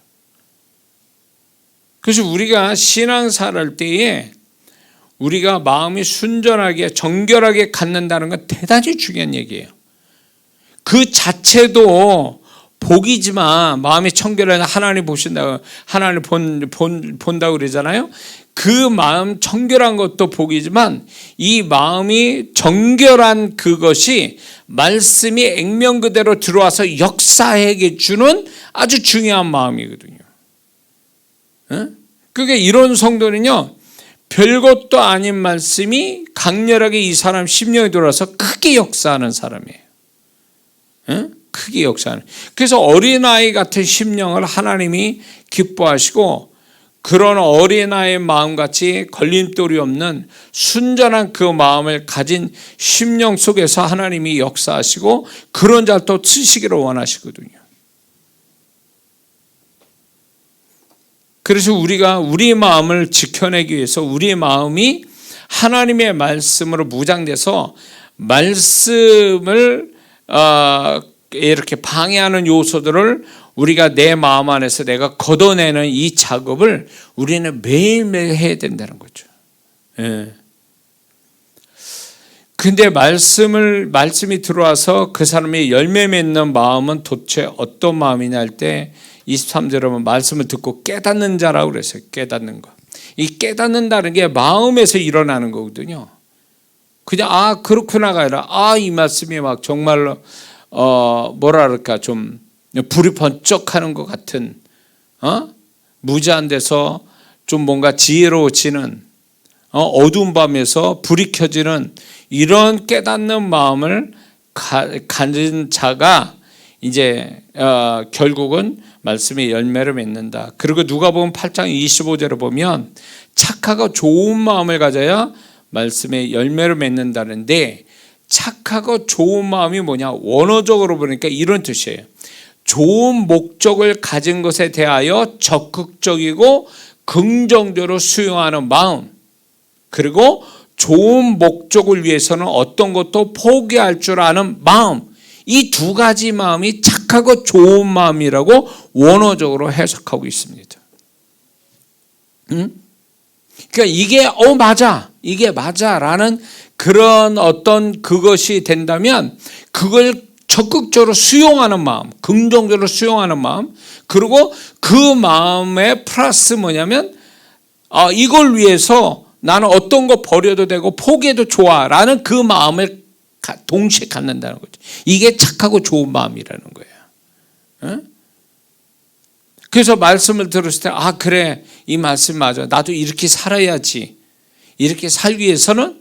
그래서 우리가 신앙생활 할 때에 우리가 마음이 순전하게 정결하게 갖는다는 건 대단히 중요한 얘기예요. 그 자체도 복이지만 마음이 청결한 하나님 보신다고 하나님 본다고 그러잖아요. 그 마음 청결한 것도 복이지만 이 마음이 정결한 그것이 말씀이 액면 그대로 들어와서 역사해 주는 아주 중요한 마음이거든요. 그게 이런 성도는요. 별것도 아닌 말씀이 강렬하게 이 사람 심령에 들어와서 크게 역사하는 사람이에요. 크게 역사하는. 그래서 어린아이 같은 심령을 하나님이 기뻐하시고 그런 어린아이의 마음같이 걸림돌이 없는 순전한 그 마음을 가진 심령 속에서 하나님이 역사하시고 그런 자를 또 쓰시기를 원하시거든요. 그래서 우리가 우리 마음을 지켜내기 위해서 우리의 마음이 하나님의 말씀으로 무장돼서 말씀을 이렇게 방해하는 요소들을 우리가 내 마음 안에서 내가 걷어내는 이 작업을 우리는 매일매일 해야 된다는 거죠. 근데 말씀이 들어와서 그 사람이 열매 맺는 마음은 도대체 어떤 마음이냐 할 때 23절에 보면 말씀을 듣고 깨닫는 자라고 그랬어요. 깨닫는 거. 이 깨닫는다는 게 마음에서 일어나는 거거든요. 그냥 그렇구나가 아니라 이 말씀이 막 정말로 뭐랄까 좀 불이 번쩍하는 것 같은 무지한 데서 좀 뭔가 지혜로워지는 어두운 밤에서 불이 켜지는 이런 깨닫는 마음을 가진 자가 이제 결국은 말씀의 열매를 맺는다. 그리고 누가복음 8장 25절을 보면 착하고 좋은 마음을 가져야 말씀의 열매를 맺는다는데, 착하고 좋은 마음이 뭐냐? 원어적으로 보니까 이런 뜻이에요. 좋은 목적을 가진 것에 대하여 적극적이고 긍정적으로 수용하는 마음, 그리고 좋은 목적을 위해서는 어떤 것도 포기할 줄 아는 마음, 이 두 가지 마음이 착하고 좋은 마음이라고 원어적으로 해석하고 있습니다. 그러니까 이게 맞아라는 그런 어떤 그것이 된다면 그걸 적극적으로 수용하는 마음, 긍정적으로 수용하는 마음, 그리고 그 마음의 플러스 뭐냐면 이걸 위해서 나는 어떤 거 버려도 되고 포기해도 좋아라는 그 마음을 동시에 갖는다는 거죠. 이게 착하고 좋은 마음이라는 거예요. 그래서 말씀을 들었을 때 그래, 이 말씀 맞아, 나도 이렇게 살아야지, 이렇게 살기 위해서는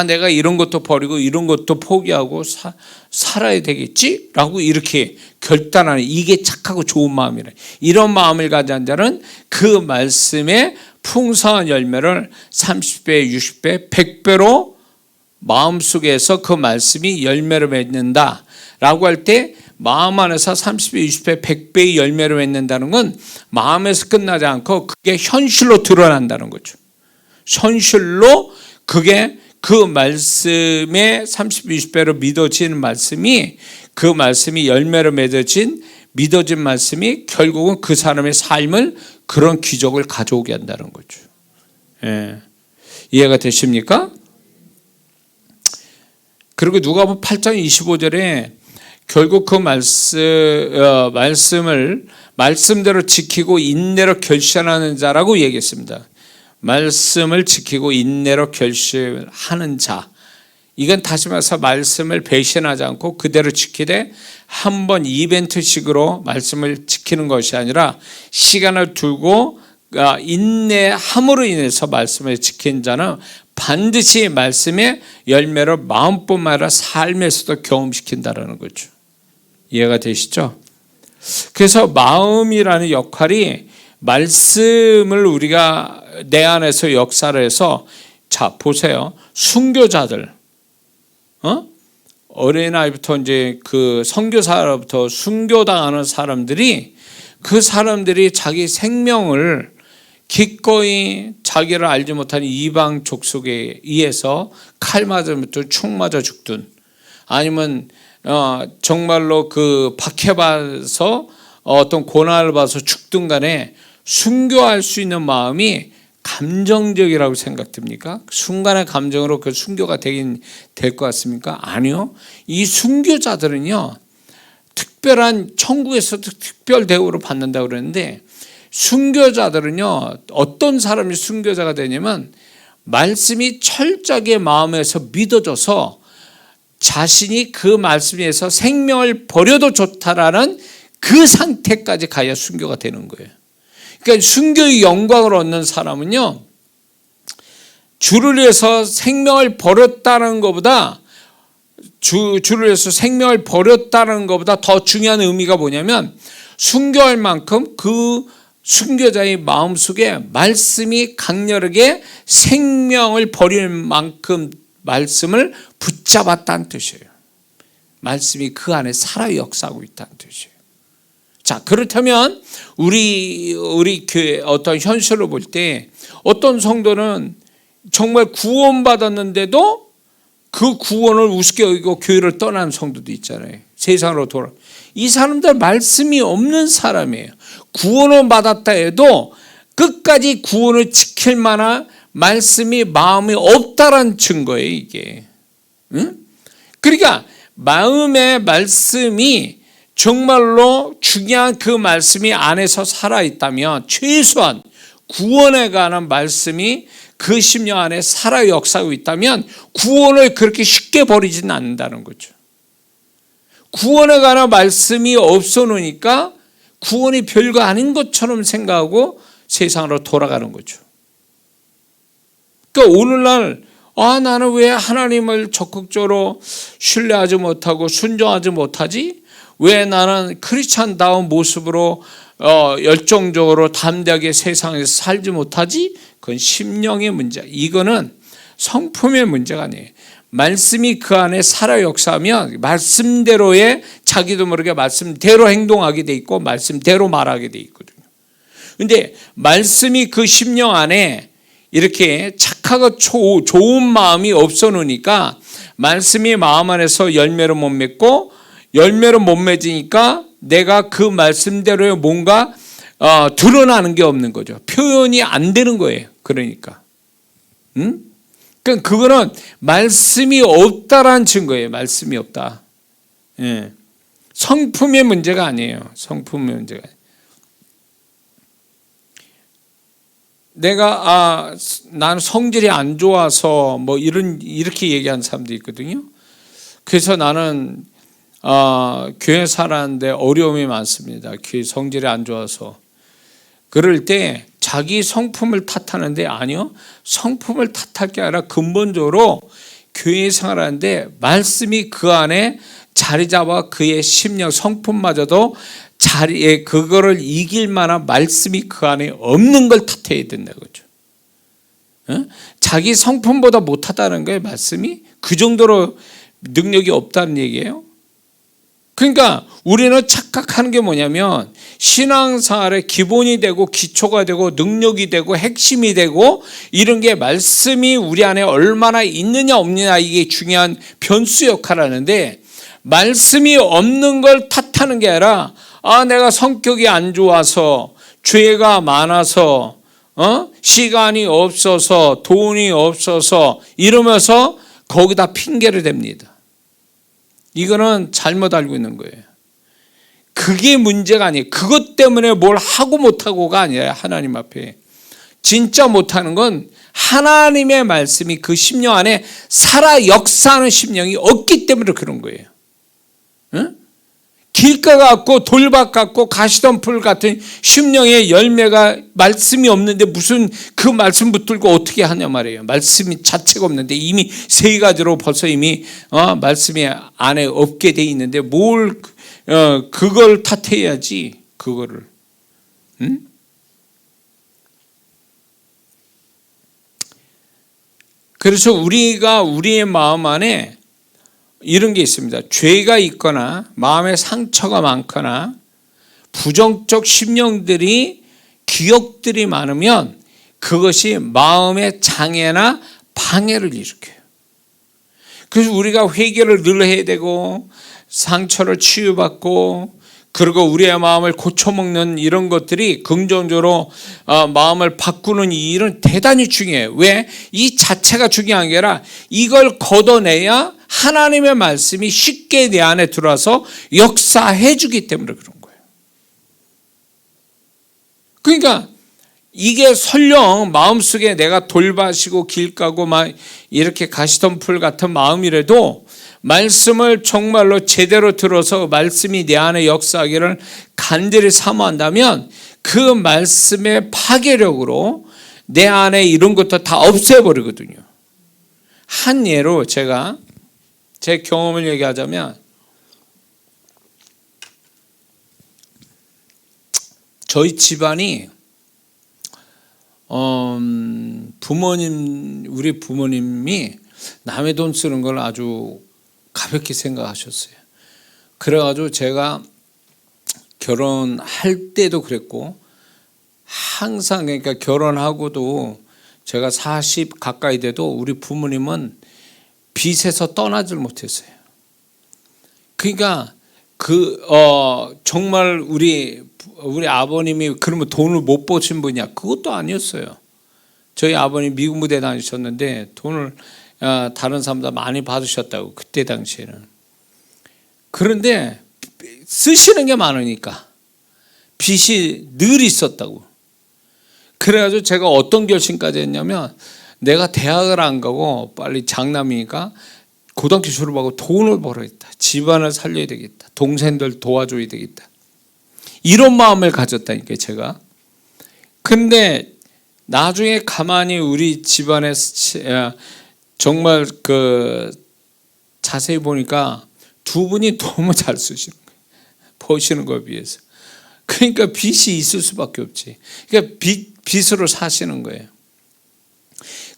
내가 이런 것도 버리고 이런 것도 포기하고 살아야 되겠지 라고 이렇게 결단하는, 이게 착하고 좋은 마음이라. 이런 마음을 가진 자는 그 말씀의 풍성한 열매를 30배, 60배, 100배로 마음속에서 그 말씀이 열매를 맺는다 라고 할 때, 마음 안에서 30배, 20배, 100배의 열매를 맺는다는 건 마음에서 끝나지 않고 그게 현실로 드러난다는 거죠. 현실로 그게 그 말씀의 30배, 20배로 믿어지는 말씀이, 그 말씀이 열매를 믿어진 말씀이 결국은 그 사람의 삶을 그런 기적을 가져오게 한다는 거죠. 이해가 되십니까? 그리고 누가복음 8장 25절에 결국 그 말씀대로 지키고 인내로 결실하는 자라고 얘기했습니다. 말씀을 지키고 인내로 결실하는 자. 이건 다시 말해서 말씀을 배신하지 않고 그대로 지키되 한번 이벤트식으로 말씀을 지키는 것이 아니라 시간을 두고 인내함으로 인해서 말씀을 지킨 자는 반드시 말씀의 열매를 마음뿐만 아니라 삶에서도 경험시킨다는 거죠. 이해가 되시죠? 그래서 마음이라는 역할이, 말씀을 우리가 내 안에서 역사를 해서, 자 보세요, 순교자들, 어린아이부터 이제 그 선교사로부터 순교당하는 사람들이, 그 사람들이 자기 생명을 기꺼이 자기를 알지 못하는 이방 족속에 의해서 칼 맞으면 또 충 맞아 죽든, 아니면 정말로 그 박해받아서 어떤 고난을 받아서 죽든 간에 순교할 수 있는 마음이 감정적이라고 생각됩니까? 순간의 감정으로 그 순교가 될 것 같습니까? 아니요. 이 순교자들은요, 특별한 천국에서도 특별 대우를 받는다고 그러는데, 순교자들은요, 어떤 사람이 순교자가 되냐면 말씀이 철저하게 마음에서 믿어져서 자신이 그 말씀에서 생명을 버려도 좋다라는 그 상태까지 가야 순교가 되는 거예요. 그러니까 순교의 영광을 얻는 사람은요, 주를 위해서 생명을 버렸다는 것보다, 주를 위해서 생명을 버렸다는 것보다 더 중요한 의미가 뭐냐면, 순교할 만큼 그 순교자의 마음속에 말씀이 강렬하게 생명을 버릴 만큼 말씀을 붙잡았다는 뜻이에요. 말씀이 그 안에 살아 역사하고 있다는 뜻이에요. 자, 그렇다면 우리 교회 어떤 현실로 볼 때, 어떤 성도는 정말 구원받았는데도 그 구원을 우습게 여기고 교회를 떠나는 성도도 있잖아요. 세상으로 돌아. 이 사람들 말씀이 없는 사람이에요. 구원을 받았다 해도 끝까지 구원을 지킬 만한 말씀이 마음에 없다라는 증거예요, 이게. 응? 그러니까 마음의 말씀이 정말로 중요한 그 말씀이 안에서 살아있다면, 최소한 구원에 관한 말씀이 그 심령 안에 살아 역사하고 있다면 구원을 그렇게 쉽게 버리지는 않는다는 거죠. 구원에 관한 말씀이 없어 놓으니까 구원이 별거 아닌 것처럼 생각하고 세상으로 돌아가는 거죠. 그러니까 오늘날 나는 왜 하나님을 적극적으로 신뢰하지 못하고 순종하지 못하지? 왜 나는 크리스찬다운 모습으로 열정적으로 담대하게 세상에서 살지 못하지? 그건 심령의 문제. 이거는 성품의 문제가 아니에요. 말씀이 그 안에 살아 역사하면 말씀대로의, 자기도 모르게 말씀대로 행동하게 돼 있고 말씀대로 말하게 돼 있거든요. 근데 말씀이 그 심령 안에 이렇게 착하고 좋은 마음이 없어 놓으니까 말씀이 마음 안에서 열매를 못 맺고, 열매를 못 맺으니까 내가 그 말씀대로의 뭔가 드러나는 게 없는 거죠. 표현이 안 되는 거예요. 그러니까 그러니까 그거는 말씀이 없다라는 증거예요. 말씀이 없다. 예. 성품의 문제가 아니에요. 성품의 문제가. 내가 나는 성질이 안 좋아서 뭐 이렇게 얘기하는 사람도 있거든요. 그래서 나는 교회 살았는데 어려움이 많습니다. 교회 성질이 안 좋아서. 그럴 때 자기 성품을 탓하는데, 아니요, 성품을 탓할 게 아니라 근본적으로 교회 생활하는데 말씀이 그 안에 자리 잡아 그의 심령 성품마저도 자리에 그거를 이길 만한 말씀이 그 안에 없는 걸 탓해야 된다는 거죠. 자기 성품보다 못하다는 거예요. 말씀이 그 정도로 능력이 없다는 얘기예요. 그러니까 우리는 착각하는 게 뭐냐면, 신앙생활의 기본이 되고 기초가 되고 능력이 되고 핵심이 되고 이런 게 말씀이 우리 안에 얼마나 있느냐 없느냐, 이게 중요한 변수 역할을 하는데, 말씀이 없는 걸 탓하는 게 아니라 내가 성격이 안 좋아서, 죄가 많아서, 시간이 없어서, 돈이 없어서 이러면서 거기다 핑계를 댑니다. 이거는 잘못 알고 있는 거예요. 그게 문제가 아니에요. 그것 때문에 뭘 하고 못하고가 아니라 하나님 앞에 진짜 못하는 건 하나님의 말씀이 그 심령 안에 살아 역사하는 심령이 없기 때문에 그런 거예요. 응? 길가 같고 돌밭 같고 가시덤불 같은 심령의 열매가 말씀이 없는데 무슨 그 말씀 붙들고 어떻게 하냐 말이에요. 말씀이 자체가 없는데 이미 세 가지로 벌써 이미 말씀이 안에 없게 돼 있는데 뭘 그걸 탓해야지 그거를. 응? 그래서 우리가 우리의 마음 안에 이런 게 있습니다. 죄가 있거나 마음에 상처가 많거나 부정적 심령들이, 기억들이 많으면 그것이 마음의 장애나 방해를 일으켜요. 그래서 우리가 회개를 늘 해야 되고 상처를 치유받고, 그리고 우리의 마음을 고쳐먹는 이런 것들이 긍정적으로 마음을 바꾸는 이 일은 대단히 중요해요. 왜? 이 자체가 중요한 게 아니라 이걸 걷어내야 하나님의 말씀이 쉽게 내 안에 들어와서 역사해 주기 때문에 그런 거예요. 그러니까 이게 설령 마음속에 내가 돌밭이고 길가고 막 이렇게 가시덤불 같은 마음이라도 말씀을 정말로 제대로 들어서 말씀이 내 안에 역사하기를 간절히 사모한다면 그 말씀의 파괴력으로 내 안에 이런 것도 다 없애버리거든요. 한 예로 제가 제 경험을 얘기하자면, 저희 집안이 우리 부모님이 남의 돈 쓰는 걸 아주 가볍게 생각하셨어요. 그래가지고 제가 결혼할 때도 그랬고, 항상, 그러니까 결혼하고도 제가 40 가까이 돼도 우리 부모님은 빚에서 떠나질 못했어요. 그러니까 정말 우리 아버님이 그러면 돈을 못 버신 분이야? 그것도 아니었어요. 저희 아버님 미국 무대 다니셨는데 돈을 다른 사람보다 많이 받으셨다고 그때 당시에는. 그런데 쓰시는 게 많으니까 빚이 늘 있었다고. 그래가지고 제가 어떤 결심까지 했냐면 내가 대학을 안 가고 빨리 장남이니까 고등학교 졸업하고 돈을 벌어야겠다. 집안을 살려야 되겠다. 동생들 도와줘야 되겠다. 이런 마음을 가졌다니까요, 제가. 근데 나중에 가만히 우리 집안에 정말 자세히 보니까 두 분이 너무 잘 쓰시는 거예요. 버시는 거에 비해서. 그러니까 빚이 있을 수밖에 없지. 그러니까 빚으로 사시는 거예요.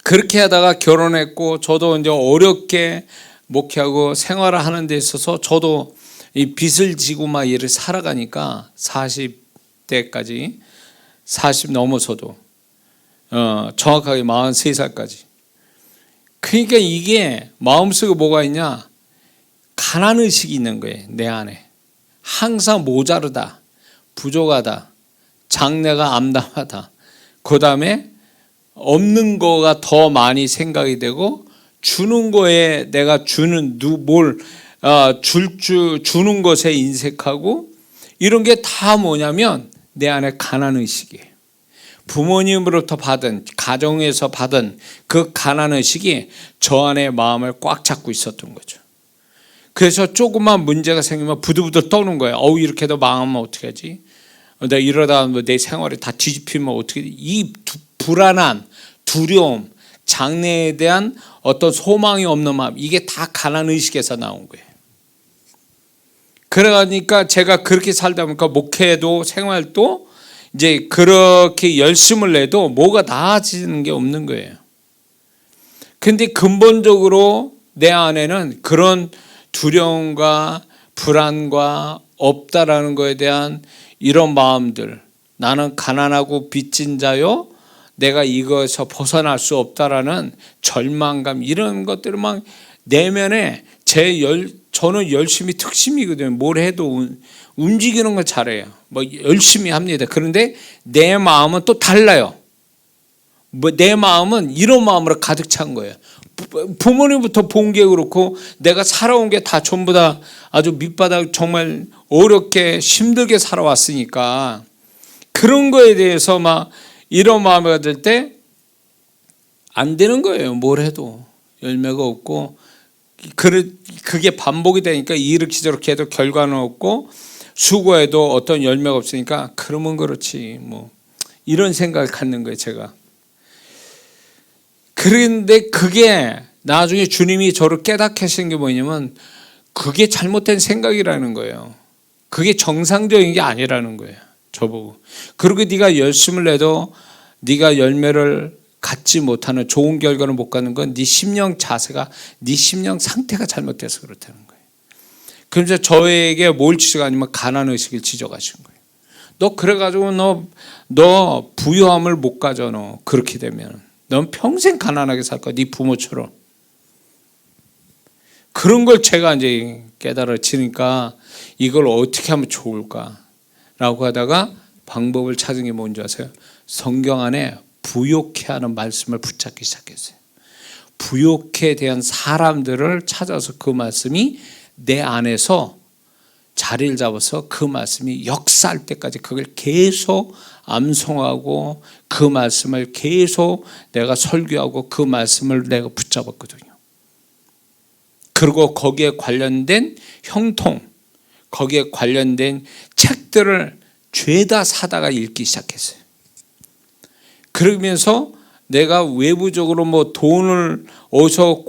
그렇게 하다가 결혼했고 저도 이제 어렵게 목회하고 생활을 하는 데 있어서 저도 이 빚을 지고 막 일을 살아가니까 40대까지 40 넘어서도 정확하게 43살까지. 그러니까 이게 마음속에 뭐가 있냐? 가난의식이 있는 거예요. 내 안에. 항상 모자르다. 부족하다. 장래가 암담하다. 그 다음에 없는 거가 더 많이 생각이 되고 주는 거에 내가 주는 주는 것에 인색하고 이런 게 다 뭐냐면 내 안에 가난의식이에요. 부모님으로부터 받은 가정에서 받은 그 가난의식이 저 안에 마음을 꽉 잡고 있었던 거죠. 그래서 조그만 문제가 생기면 부들부들 떠는 거예요. 이렇게 더 망하면 어떻게 하지? 내가 이러다 내 생활이 다 뒤집히면 어떻게 하지? 이 불안한 두려움, 장래에 대한 어떤 소망이 없는 마음, 이게 다 가난의식에서 나온 거예요. 그러니까 제가 그렇게 살다 보니까 목회도 생활도 이제 그렇게 열심을 내도 뭐가 나아지는 게 없는 거예요. 근데 근본적으로 내 안에는 그런 두려움과 불안과 없다라는 것에 대한 이런 마음들, 나는 가난하고 빚진 자요, 내가 이것에서 벗어날 수 없다라는 절망감, 이런 것들을 막 내면에 저는 열심히 특심이거든요. 뭘 해도 움직이는 걸 잘해요. 열심히 합니다. 그런데 내 마음은 또 달라요. 내 마음은 이런 마음으로 가득 찬 거예요. 부모님부터 본 게 그렇고 내가 살아온 게 다 전부 다 아주 밑바닥 정말 어렵게 힘들게 살아왔으니까 그런 거에 대해서 막 이런 마음을 가질 때 안 되는 거예요. 뭘 해도 열매가 없고 그게 반복이 되니까 이렇게 저렇게 해도 결과는 없고 수고해도 어떤 열매가 없으니까 그러면 그렇지 뭐 이런 생각을 갖는 거예요, 제가. 그런데 그게 나중에 주님이 저를 깨닫게 하신 게 뭐냐면 그게 잘못된 생각이라는 거예요. 그게 정상적인 게 아니라는 거예요, 저보고. 그리고 네가 열심을 내도 네가 열매를 갖지 못하는, 좋은 결과를 못 갖는 건 네 심령 자세가, 네 심령 상태가 잘못돼서 그렇다는 거예요. 그래서 저에게 뭘 지적하냐면 가난의식을 지적하신 거예요. 너 그래가지고 너 부유함을 못 가져. 너 그렇게 되면 넌 평생 가난하게 살 거야, 네 부모처럼. 그런 걸 제가 이제 깨달아지니까 이걸 어떻게 하면 좋을까라고 하다가 방법을 찾은 게 뭔지 아세요? 성경 안에 부욕해 하는 말씀을 붙잡기 시작했어요. 부욕에 대한 사람들을 찾아서 그 말씀이 내 안에서 자리를 잡아서 그 말씀이 역사할 때까지 그걸 계속 암송하고 그 말씀을 계속 내가 설교하고 그 말씀을 내가 붙잡았거든요. 그리고 거기에 관련된 형통, 거기에 관련된 책들을 죄다 사다가 읽기 시작했어요. 그러면서 내가 외부적으로 뭐 돈을 어디서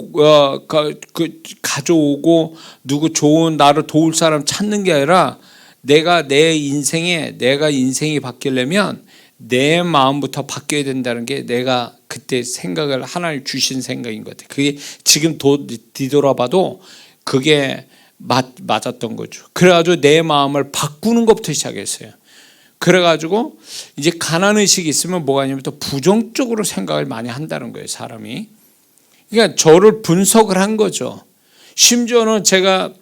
가져오고 누구 좋은 나를 도울 사람 찾는 게 아니라 내가 인생이 바뀌려면 내 마음부터 바뀌어야 된다는 게 내가 그때 생각을 하나님 주신 생각인 것 같아요. 그게 지금 뒤돌아봐도 그게 맞았던 거죠. 그래가지고 내 마음을 바꾸는 것부터 시작했어요. 그래가지고 이제 가난의식이 있으면 뭐가 아니면 또 부정적으로 생각을 많이 한다는 거예요, 사람이. 그러니까 저를 분석을 한 거죠. 심지어는 제가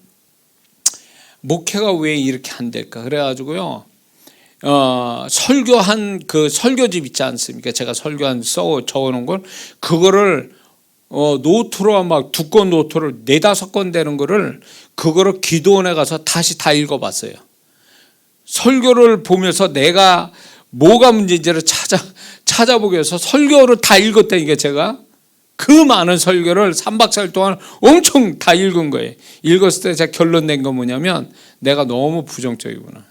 목회가 왜 이렇게 안 될까 그래가지고요, 설교한 그 설교집 있지 않습니까? 제가 설교한 적어놓은 걸 그거를 노트로 막 두꺼운 노트를 4-5권 되는 거를 그거를 기도원에 가서 다시 다 읽어봤어요. 설교를 보면서 내가 뭐가 문제인지를 찾아보기 위해서 설교를 다 읽었다니까. 제가 그 많은 설교를 3박 4일 동안 엄청 다 읽은 거예요. 읽었을 때 제가 결론 낸 건 뭐냐면 내가 너무 부정적이구나.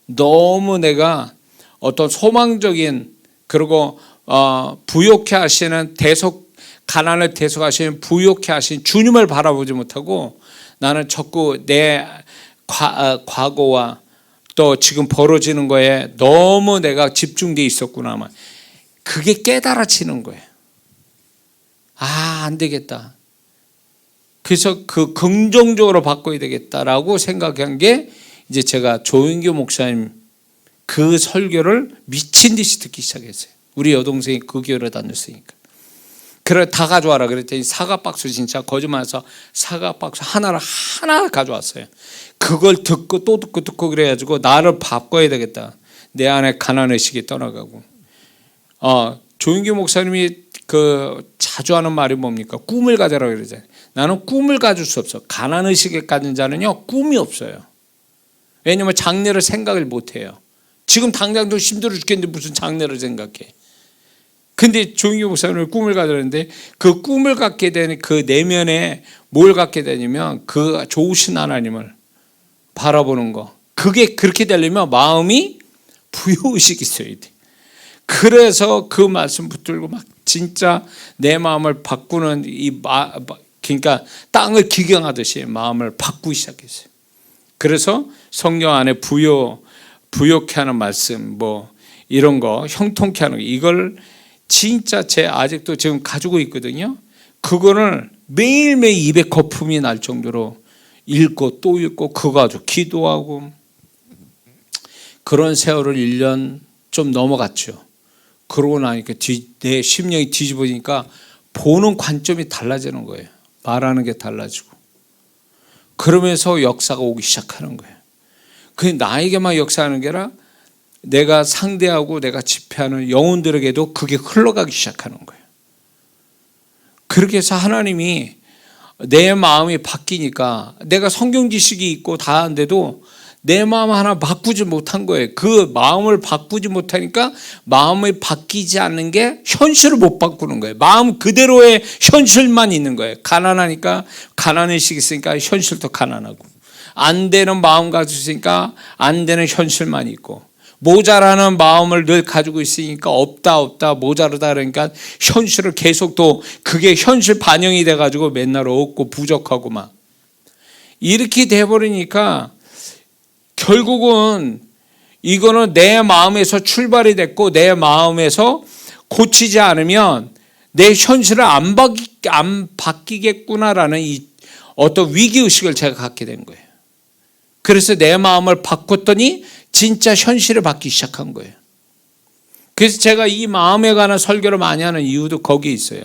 너무 내가 어떤 소망적인, 그리고 부욕해 하시는 가난을 대속하시는 부욕해 하신 주님을 바라보지 못하고 나는 자꾸 내 과거와 또 지금 벌어지는 거에 너무 내가 집중돼 있었구나. 그게 깨달아지는 거예요. 안 되겠다. 그래서 그 긍정적으로 바꿔야 되겠다라고 생각한 게 이제 제가 조인규 목사님 그 설교를 미친 듯이 듣기 시작했어요. 우리 여동생이 그 교회를 다녔으니까. 그래 다 가져와라 그랬더니 사과박스, 진짜 거짓말해서 사과박스 하나 가져왔어요. 그걸 듣고 또 듣고 그래가지고 나를 바꿔야 되겠다. 내 안에 가난의식이 떠나가고. 조인규 목사님이 자주 하는 말이 뭡니까? 꿈을 가져라 그러잖아요. 나는 꿈을 가질 수 없어. 가난의식에 가진 자는요 꿈이 없어요. 왜냐하면 장래를 생각을 못해요. 지금 당장도 힘들어 죽겠는데 무슨 장래를 생각해. 근데 조인규 목사님은 꿈을 가졌는데 그 꿈을 갖게 되는 그 내면에 뭘 갖게 되냐면 그 좋으신 하나님을 바라보는 거. 그게 그렇게 되려면 마음이 부여의식이 있어야 돼. 그래서 그 말씀 붙들고 막 진짜 내 마음을 바꾸는 그러니까 땅을 기경하듯이 마음을 바꾸기 시작했어요. 그래서 성경 안에 부욕해 하는 말씀, 이런 거, 형통케 하는 거, 이걸 진짜 아직도 지금 가지고 있거든요. 그거를 매일매일 입에 거품이 날 정도로 읽고 또 읽고 그거 가지고 기도하고 그런 세월을 1년 좀 넘어갔죠. 그러고 나니까 내 심령이 뒤집어지니까 보는 관점이 달라지는 거예요. 말하는 게 달라지고. 그러면서 역사가 오기 시작하는 거예요. 그게 나에게만 역사하는 게 아니라 내가 상대하고 내가 집회하는 영혼들에게도 그게 흘러가기 시작하는 거예요. 그렇게 해서 하나님이 내 마음이 바뀌니까 내가 성경 지식이 있고 다 하는데도 내 마음 하나 바꾸지 못한 거예요. 그 마음을 바꾸지 못하니까 마음이 바뀌지 않는 게 현실을 못 바꾸는 거예요. 마음 그대로의 현실만 있는 거예요. 가난하니까 가난의식이 있으니까 현실도 가난하고, 안 되는 마음 가지고 있으니까 안 되는 현실만 있고, 모자라는 마음을 늘 가지고 있으니까 없다 모자르다 그러니까 현실을 계속 또 그게 현실 반영이 돼가지고 맨날 없고 부족하고 막 이렇게 돼버리니까 결국은 이거는 내 마음에서 출발이 됐고 내 마음에서 고치지 않으면 내 현실을 안 바뀌겠구나라는 이 어떤 위기의식을 제가 갖게 된 거예요. 그래서 내 마음을 바꿨더니 진짜 현실을 받기 시작한 거예요. 그래서 제가 이 마음에 관한 설교를 많이 하는 이유도 거기에 있어요.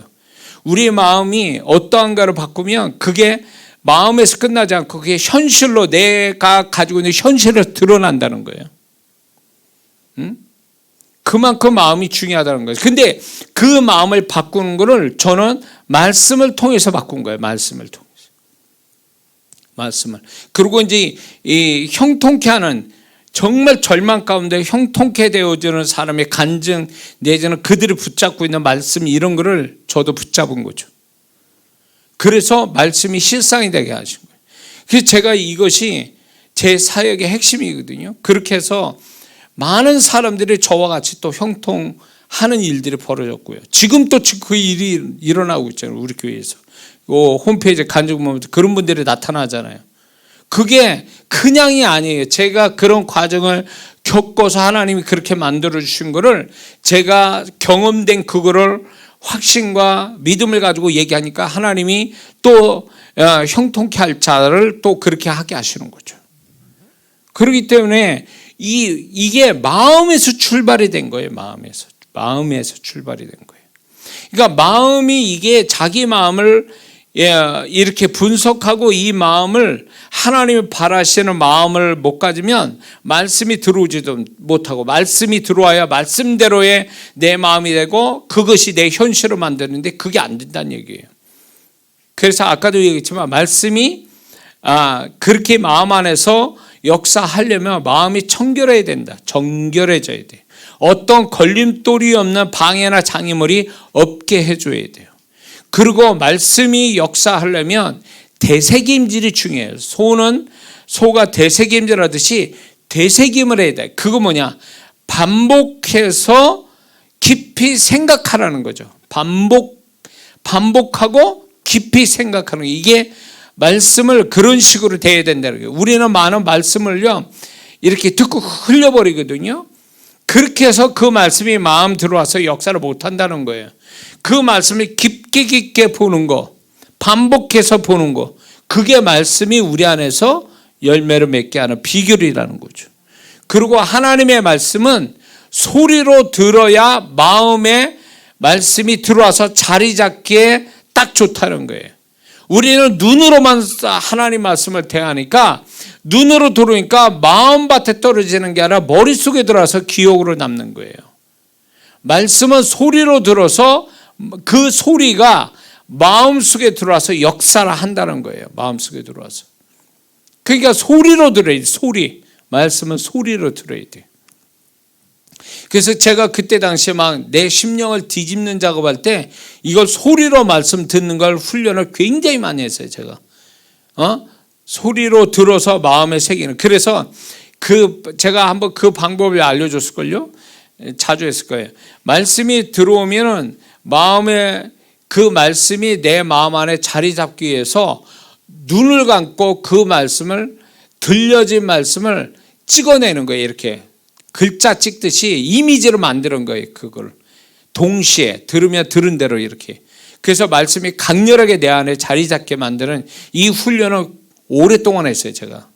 우리 마음이 어떠한가를 바꾸면 그게 마음에서 끝나지 않고 그게 현실로 내가 가지고 있는 현실을 드러난다는 거예요. 그만큼 마음이 중요하다는 거예요. 근데 그 마음을 바꾸는 거를 저는 말씀을 통해서 바꾼 거예요. 말씀을. 그리고 이제 이 형통케 하는, 정말 절망 가운데 형통케 되어지는 사람의 간증 내지는 그들이 붙잡고 있는 말씀, 이런 거를 저도 붙잡은 거죠. 그래서 말씀이 실상이 되게 하신 거예요. 그래서 제가 이것이 제 사역의 핵심이거든요. 그렇게 해서 많은 사람들이 저와 같이 또 형통하는 일들이 벌어졌고요. 지금 또 그 일이 일어나고 있잖아요. 우리 교회에서. 홈페이지에 간증 보면 그런 분들이 나타나잖아요. 그게 그냥이 아니에요. 제가 그런 과정을 겪어서 하나님이 그렇게 만들어 주신 거를 제가 경험된 그거를 확신과 믿음을 가지고 얘기하니까 하나님이 또 형통케 할 자를 또 그렇게 하게 하시는 거죠. 그렇기 때문에 이게 마음에서 출발이 된 거예요. 마음에서 출발이 된 거예요. 그러니까 마음이 이게 자기 마음을 이렇게 분석하고 이 마음을 하나님이 바라시는 마음을 못 가지면 말씀이 들어오지도 못하고, 말씀이 들어와야 말씀대로의 내 마음이 되고 그것이 내 현실을 만드는데 그게 안 된다는 얘기예요. 그래서 아까도 얘기했지만 말씀이 그렇게 마음 안에서 역사하려면 마음이 청결해야 된다. 정결해져야 돼요. 어떤 걸림돌이 없는 방해나 장애물이 없게 해줘야 돼요. 그리고 말씀이 역사하려면 되새김질이 중요해요. 소가 되새김질하듯이 되새김을 해야 돼. 그거 뭐냐? 반복해서 깊이 생각하라는 거죠. 반복하고 깊이 생각하는 거. 이게 말씀을 그런 식으로 돼야 된다는 거예요. 우리는 많은 말씀을요 이렇게 듣고 흘려버리거든요. 그렇게 해서 그 말씀이 마음 들어와서 역사를 못한다는 거예요. 그 말씀을 깊게 보는 거, 반복해서 보는 거, 그게 말씀이 우리 안에서 열매를 맺게 하는 비결이라는 거죠. 그리고 하나님의 말씀은 소리로 들어야 마음에 말씀이 들어와서 자리 잡기에 딱 좋다는 거예요. 우리는 눈으로만 하나님 말씀을 대하니까, 눈으로 들으니까 마음밭에 떨어지는 게 아니라 머릿속에 들어와서 기억으로 남는 거예요. 말씀은 소리로 들어서 그 소리가 마음속에 들어와서 역사를 한다는 거예요. 마음속에 들어와서. 그러니까 소리로 들어야 돼. 소리. 말씀은 소리로 들어야 돼. 그래서 제가 그때 당시에 막 내 심령을 뒤집는 작업할 때 이걸 소리로 말씀 듣는 걸 훈련을 굉장히 많이 했어요. 제가 소리로 들어서 마음에 새기는. 그래서 제가 한번 그 방법을 알려줬을걸요. 자주 했을 거예요. 말씀이 들어오면은 마음에 그 말씀이 내 마음 안에 자리 잡기 위해서 눈을 감고 그 말씀을, 들려진 말씀을 찍어내는 거예요. 이렇게 글자 찍듯이 이미지로 만드는 거예요. 그걸 동시에 들으면 들은 대로 이렇게. 그래서 말씀이 강렬하게 내 안에 자리 잡게 만드는 이 훈련을 오랫동안 했어요. 제가.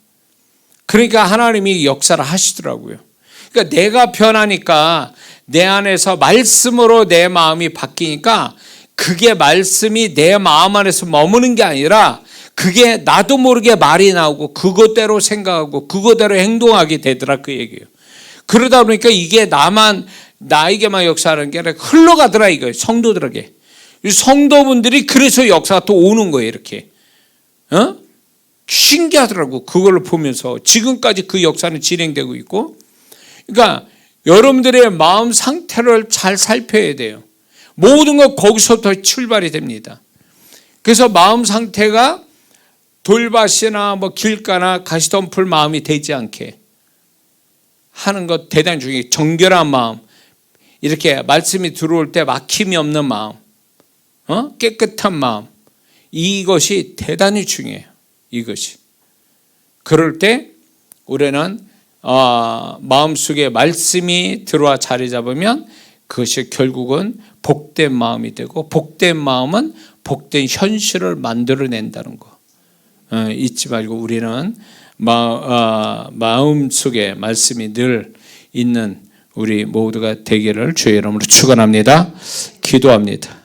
그러니까 하나님이 역사를 하시더라고요. 그러니까 내가 변하니까 내 안에서 말씀으로 내 마음이 바뀌니까 그게 말씀이 내 마음 안에서 머무는 게 아니라 그게 나도 모르게 말이 나오고 그것대로 생각하고 그것대로 행동하게 되더라, 그 얘기예요. 그러다 보니까 이게 나에게만 역사하는 게 아니라 흘러가더라 이거예요. 성도들에게. 성도분들이 그래서 역사가 또 오는 거예요. 이렇게. 신기하더라고. 그걸 보면서 지금까지 그 역사는 진행되고 있고. 그러니까 여러분들의 마음 상태를 잘 살펴야 돼요. 모든 건 거기서부터 출발이 됩니다. 그래서 마음 상태가 돌밭이나 길가나 가시덤불 마음이 되지 않게 하는 것 대단히 중요해요. 정결한 마음, 이렇게 말씀이 들어올 때 막힘이 없는 마음, 깨끗한 마음, 이것이 대단히 중요해요. 이것이. 그럴 때 우리는 마음속에 말씀이 들어와 자리 잡으면 그것이 결국은 복된 마음이 되고, 복된 마음은 복된 현실을 만들어낸다는 거 잊지 말고, 우리는 마음속에 말씀이 늘 있는 우리 모두가 되기를 주의 이름으로 축원합니다. 기도합니다.